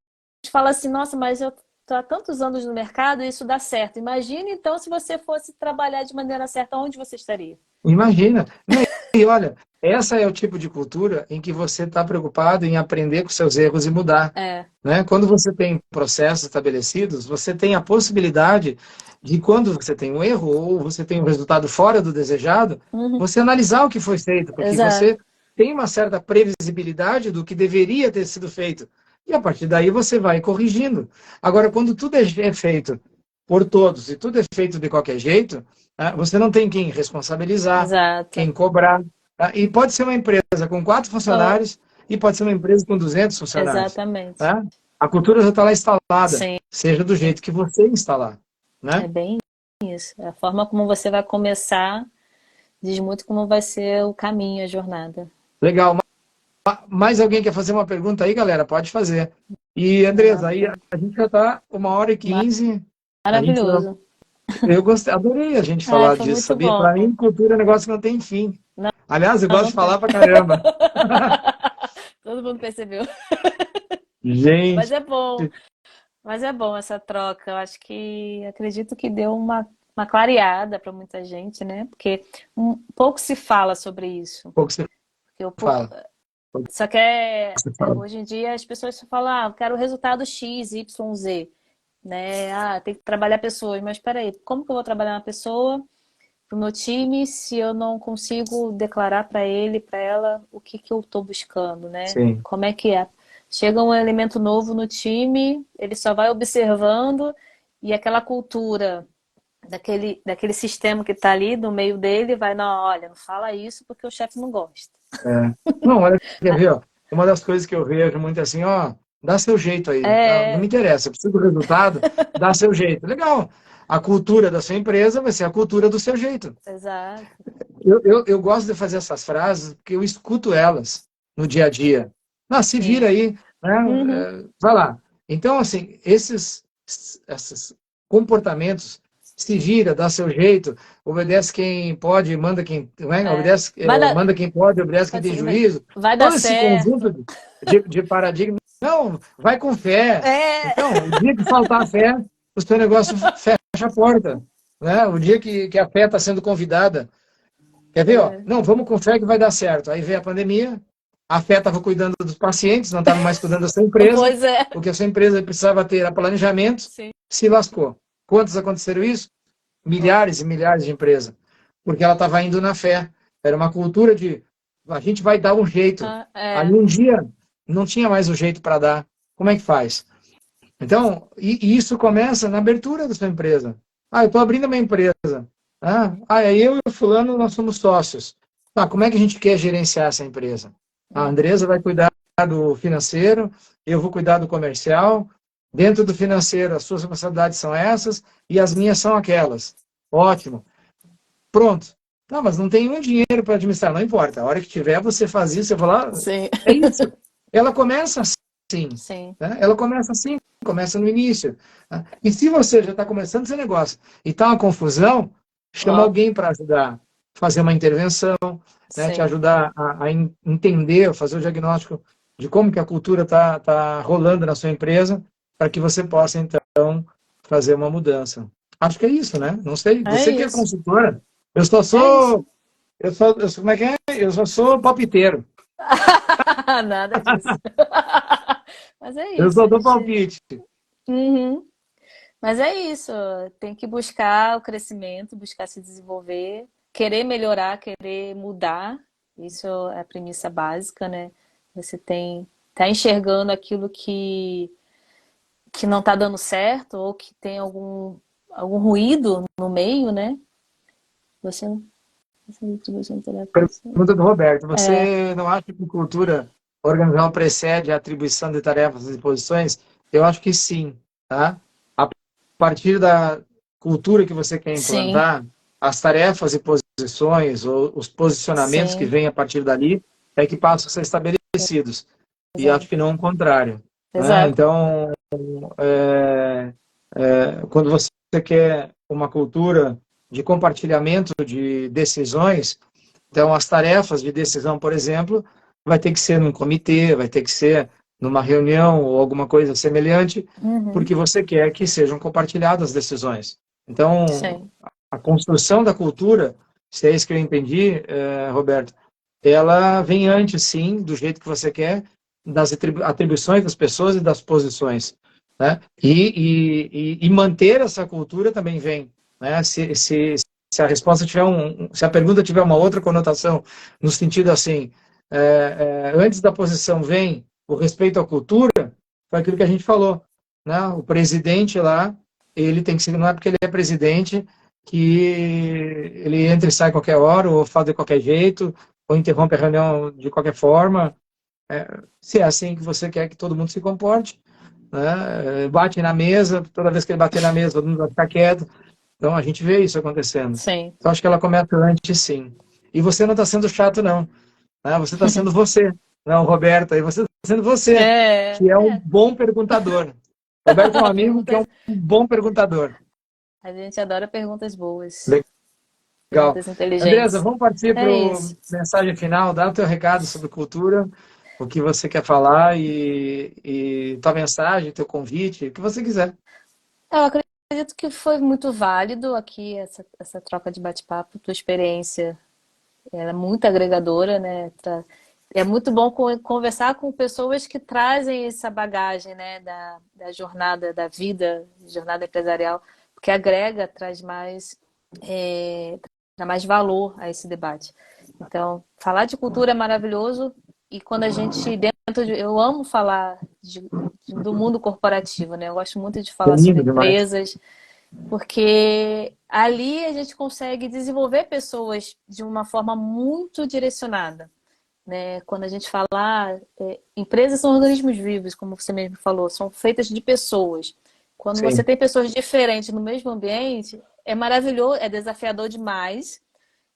que fala assim, nossa, mas eu estou há tantos anos no mercado e isso dá certo. Imagine então se você fosse trabalhar de maneira certa, onde você estaria? Imagina. Não, e olha, essa é o tipo de cultura em que você está preocupado em aprender com seus erros e mudar. É. Né? Quando você tem processos estabelecidos, você tem a possibilidade de, quando você tem um erro ou você tem um resultado fora do desejado, Uhum. você analisar o que foi feito, porque Exato. você tem uma certa previsibilidade do que deveria ter sido feito. E a partir daí você vai corrigindo. Agora, quando tudo é feito por todos e tudo é feito de qualquer jeito, você não tem quem responsabilizar, Exato. quem cobrar. E pode ser uma empresa com 4 Oh, funcionários e pode ser uma empresa com 200 funcionários. exatamente. Tá? A cultura já está lá instalada, Sim, seja do jeito que você instalar. é Né? bem isso. A forma como você vai começar diz muito como vai ser o caminho, a jornada. Legal. Mais alguém quer fazer uma pergunta aí, galera? Pode fazer. E, Andresa, aí Não, a gente já está 1h15. A gente, maravilhoso. eu gostei, adorei a gente Ai, falar foi disso, muito sabia? bom. Para mim, cultura é um negócio que não tem fim. Não, Aliás, eu gosto não de falar tem. pra caramba. Todo mundo percebeu. Mas Gente, é bom. Mas é bom essa troca. Eu acho que acredito que deu uma clareada para muita gente, né? Porque pouco se fala sobre isso. pouco você Porque fala. Pouco só que você fala. hoje em dia as pessoas só falam, eu quero o resultado X, Y, Z, né? Ah, tem que trabalhar pessoas, mas peraí, como que eu vou trabalhar uma pessoa pro meu time se eu não consigo declarar para ele, para ela, o que que eu estou buscando, né? Sim. Como é que é? Chega um elemento novo no time, ele só vai observando e aquela cultura daquele sistema que está ali no meio dele vai, não, olha, não fala isso porque o chefe não gosta. É. Não, olha, quer ver, ó, uma das coisas que eu vejo muito é assim, ó, dá seu jeito aí, tá? Não me É, interessa, eu preciso do resultado, dá seu jeito. Legal. A cultura da sua empresa vai ser a cultura do seu jeito. exato. Eu gosto de fazer essas frases porque eu escuto elas no dia a dia. Ah, se vira Sim. aí, né? Uhum. Vai lá. Então, assim, esses comportamentos, se vira, dá seu jeito, obedece quem pode, manda quem, né? É. Obedece, manda quem pode, obedece quem tem juízo. Vai dar Todo esse conjunto certo. de paradigmas. Não, vai com fé. É. Então, o dia que faltar fé, o seu negócio fecha a porta. Né? O dia que a fé está sendo convidada. Quer ver, ó? É. Não, vamos com fé que vai dar certo. Aí veio a pandemia, a fé estava cuidando dos pacientes, não estava mais cuidando da sua empresa, Pois é. porque a sua empresa precisava ter planejamento, Sim. se lascou. Quantos aconteceram isso? Ó. Milhares e milhares de empresas. Porque ela estava indo na fé. Era uma cultura de a gente vai dar um jeito. Ah, Aí é. um dia não tinha mais o jeito para dar. Como é que faz? Então, e isso começa na abertura da sua empresa. Ah, eu estou abrindo a minha empresa. Aí eu e o fulano, nós somos sócios. Tá, como é que a gente quer gerenciar essa empresa? A Andresa vai cuidar do financeiro, eu vou cuidar do comercial. Dentro do financeiro, as suas responsabilidades são essas e as minhas são aquelas. Ótimo. Pronto. Não, mas não tem um dinheiro para administrar, não importa. A hora que tiver, você faz isso, eu vou lá. Sim, É isso. Ela começa assim. sim. Né? Ela começa assim, começa no início. Né? E se você já está começando esse negócio e está uma confusão, chama Ó, alguém para ajudar, fazer uma intervenção, né? Te sim. ajudar a entender, fazer o diagnóstico de como que a cultura tá rolando na sua empresa, para que você possa, então, fazer uma mudança. Acho que é isso, né? Não sei. É Você que é isso. consultora, eu só É isso. sou. Como é que é? Eu só sou palpiteiro. Nada disso. Mas é Eu isso, só a dou gente. palpite. Uhum. Mas é isso, tem que buscar o crescimento, buscar se desenvolver, querer melhorar, querer mudar. Isso é a premissa básica, né? Você tá enxergando aquilo que não está dando certo ou que tem algum ruído no meio, né? Você, você não terá Pergunta do Roberto. É, Você não acha que cultura organizacional precede a atribuição de tarefas e posições? Eu acho que sim, tá? A partir da cultura que você quer sim, implantar, as tarefas e posições, ou os posicionamentos que sim, vêm a partir dali, é que passam a ser estabelecidos. E acho que exato, não o contrário. Né? exato, Então, quando você quer uma cultura de compartilhamento de decisões, então as tarefas de decisão, por exemplo, vai ter que ser num comitê, vai ter que ser numa reunião ou alguma coisa semelhante, uhum, porque você quer que sejam compartilhadas as decisões. Então, sim, a construção da cultura, se é isso que eu entendi, Roberto, ela vem antes, sim, do jeito que você quer, das atribuições das pessoas e das posições, né? E manter essa cultura também vem, né? Se a resposta tiver se a pergunta tiver uma outra conotação, no sentido assim, antes da posição vem o respeito à cultura, foi aquilo que a gente falou, né? O presidente lá, ele tem que ser, não é porque ele é presidente que ele entra e sai a qualquer hora, ou faz de qualquer jeito, ou interrompe a reunião de qualquer forma. Se é assim que você quer que todo mundo se comporte, né? Bate na mesa, toda vez que ele bater na mesa, todo mundo vai ficar quieto. Então a gente vê isso acontecendo. sim. Então acho que ela começa antes, sim. E você não está sendo chato, não. Né? Você está sendo você. Não, Roberto, aí você está sendo você, É, que é um é. bom perguntador. Roberto é um amigo que é um Perguntas. bom perguntador. A gente adora perguntas boas, Legal. perguntas Andresa, inteligentes. vamos partir para É a isso. mensagem final. Dá o teu recado sobre cultura, o que você quer falar e tua mensagem, teu convite, o que você quiser. Eu acredito que foi muito válido aqui essa troca de bate-papo, tua experiência. Ela é muito agregadora, né? É muito bom conversar com pessoas que trazem essa bagagem, né, da jornada da vida, jornada empresarial, porque agrega, dá mais valor a esse debate. Então, falar de cultura é maravilhoso e quando a gente eu amo falar do mundo corporativo, né? Eu gosto muito de É falar sobre lindo demais. empresas, porque ali a gente consegue desenvolver pessoas de uma forma muito direcionada, né? Quando a gente fala, empresas são organismos vivos, como você mesmo falou, são feitas de pessoas. Quando você Sim, tem pessoas diferentes no mesmo ambiente, é maravilhoso, é desafiador demais,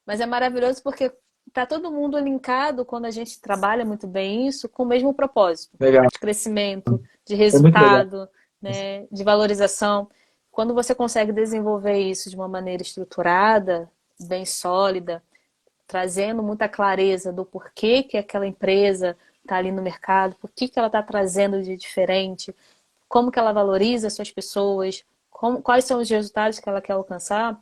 mas é maravilhoso porque está todo mundo linkado quando a gente trabalha muito bem isso com o mesmo propósito legal. de crescimento, de É muito legal. resultado, né, de valorização. Quando você consegue desenvolver isso de uma maneira estruturada, bem sólida, trazendo muita clareza do porquê que aquela empresa está ali no mercado, por que ela está trazendo de diferente, como que ela valoriza as suas pessoas, quais são os resultados que ela quer alcançar,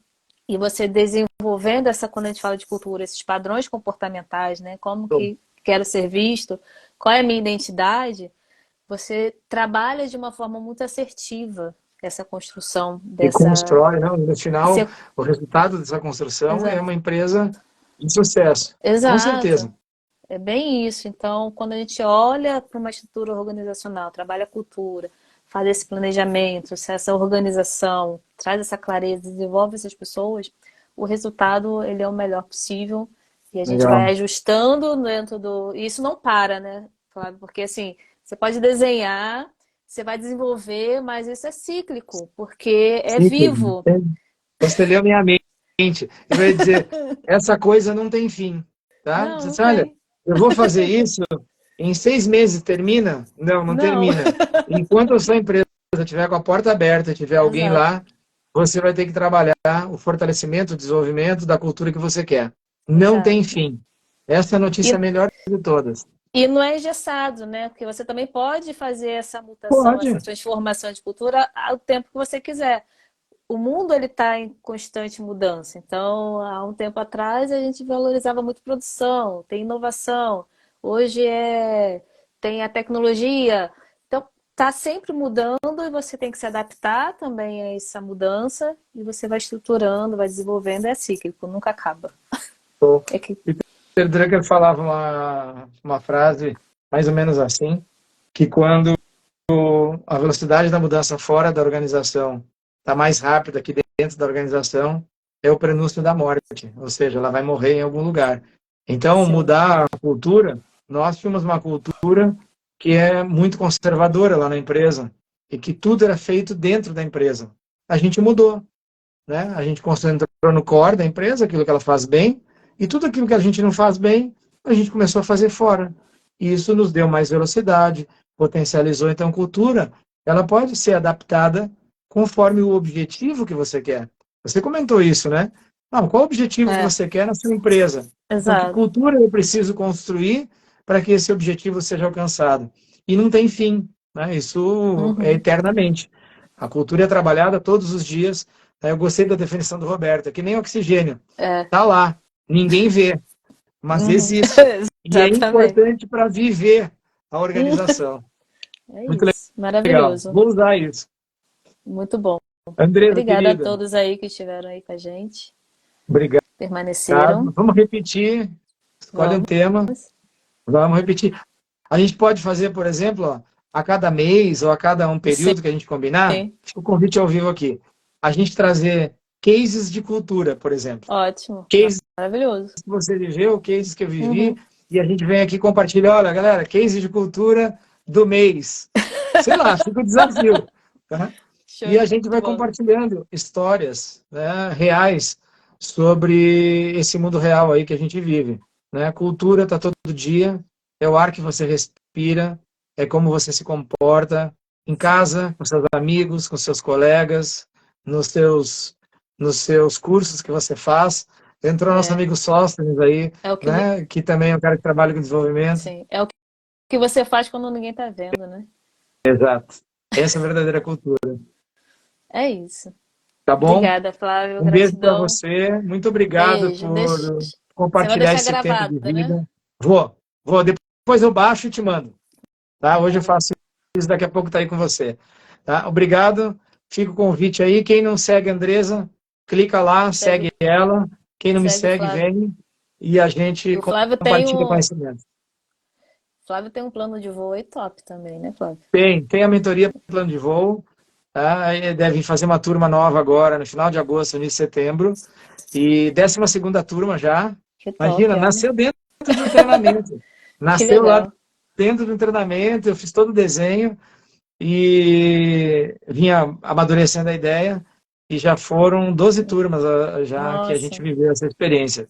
e você desenvolvendo quando a gente fala de cultura, esses padrões comportamentais, né? Como que quero ser visto, qual é a minha identidade, você trabalha de uma forma muito assertiva essa construção E dessa. constrói, não? No final, o resultado dessa construção é Exato. uma empresa de sucesso. Com Exato. certeza. É bem isso. Então, quando a gente olha para uma estrutura organizacional, trabalha a cultura, faz esse planejamento, essa organização, traz essa clareza, desenvolve essas pessoas, o resultado ele é o melhor possível e a gente vai Legal. ajustando dentro do... E isso não para, né, Flávio? Porque assim, você pode desenhar, você vai desenvolver, mas isso é cíclico, porque é Sim, vivo. você leu minha mente. Eu ia dizer, essa coisa não tem fim, tá? Não, Você não disse, olha, tem. eu vou fazer isso, em 6 meses termina? Não, não Não. termina. Enquanto a sua empresa estiver com a porta aberta, tiver alguém Exato. lá, você vai ter que trabalhar o fortalecimento, o desenvolvimento da cultura que você quer. Não tem Exato. fim. Essa é a notícia E, melhor de todas. e não é engessado, né? Porque você também pode fazer essa mutação, essa Pode. transformação de cultura ao tempo que você quiser. O mundo ele está em constante mudança. Então, há um tempo atrás a gente valorizava muito produção, tem inovação. Hoje tem a tecnologia. Então, está sempre mudando e você tem que se adaptar também a essa mudança e você vai estruturando, vai desenvolvendo, é cíclico, nunca acaba. É que Peter Drucker falava uma frase mais ou menos assim, que quando a velocidade da mudança fora da organização está mais rápida que dentro da organização, é o prenúncio da morte, ou seja, ela vai morrer em algum lugar. Então, sim, mudar a cultura, nós tínhamos uma cultura que é muito conservadora lá na empresa, e que tudo era feito dentro da empresa. A gente mudou, né? A gente concentrou no core da empresa, aquilo que ela faz bem, e tudo aquilo que a gente não faz bem, a gente começou a fazer fora. E isso nos deu mais velocidade, potencializou. Então, cultura, ela pode ser adaptada conforme o objetivo que você quer. Você comentou isso, né? Não, qual o objetivo que é, você quer na sua empresa? Então, que exato. cultura eu preciso construir para que esse objetivo seja alcançado? E não tem fim, né? Isso é Uhum. eternamente. A cultura é trabalhada todos os dias. Eu gostei da definição do Roberto, é que nem oxigênio. É, Está lá, ninguém vê, mas uhum. existe. E é Exatamente. importante para viver a organização. É Muito isso. legal. Maravilhoso. Vou usar isso. Muito bom. Andresa, Obrigada a querida, todos aí que estiveram aí com a gente, obrigado. permaneceram. Vamos repetir. Escolhe um Vamos. tema. Vamos repetir. A gente pode fazer, por exemplo, ó, a cada mês ou a cada um Sim, período que a gente combinar, fica o convite ao vivo aqui. A gente trazer cases de cultura, por exemplo. ótimo. Cases Maravilhoso. que você viveu, cases que eu vivi, Uhum. e a gente vem aqui compartilhar, olha, galera, case de cultura do mês. Sei lá, fica o desafio. Tá? Show E a de gente vai bola. compartilhando histórias, né, reais sobre esse mundo real aí que a gente vive. Né? Cultura está todo dia, é o ar que você respira, é como você se comporta em Sim. casa, com seus amigos, com seus colegas, nos seus, nos seus cursos que você faz. Entrou nosso É, amigo Sóstenes aí, é o que, né, que também é um cara que trabalha com desenvolvimento. sim, é o que você faz quando ninguém tá vendo, né? Exato. Essa é a verdadeira cultura. É isso. Tá bom? Obrigada, Flávio. Um beijo para Gratidão. você. Muito obrigado Beijo. por Você vai compartilhar deixar esse tempo gravado, de né? vida. Vou. Depois eu baixo e te mando. Tá? Hoje eu Maravilha. faço isso, daqui a pouco tá aí com você. Tá? Obrigado. Fica o convite aí. Quem não segue a Andresa, clica lá, Segue, segue ela. Quem não me segue o segue, Flávio. vem. E a E gente o Flávio tem compartilha um, conhecimento. Flávio tem um plano de voo aí top também, né, Flávio? Tem a mentoria plano de voo. Tá? Aí devem fazer uma turma nova agora, no final de agosto, início de setembro. E 12ª turma já. Que top, Imagina, olha. nasceu dentro de um treinamento. Que Nasceu lá legal. dentro de um treinamento, eu fiz todo o desenho e vinha amadurecendo a ideia. E já foram 12 turmas já que a gente Nossa, viveu essa experiência.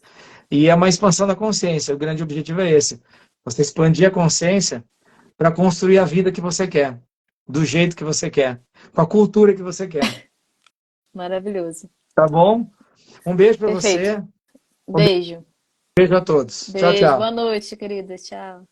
E é uma expansão da consciência. O grande objetivo é esse. Você expandir a consciência para construir a vida que você quer, do jeito que você quer, com a cultura que você quer. maravilhoso. Tá bom? Um beijo para Perfeito. você. Um Beijo. beijo a todos. Tchau, Beijo. Boa tchau. noite, querida. Tchau.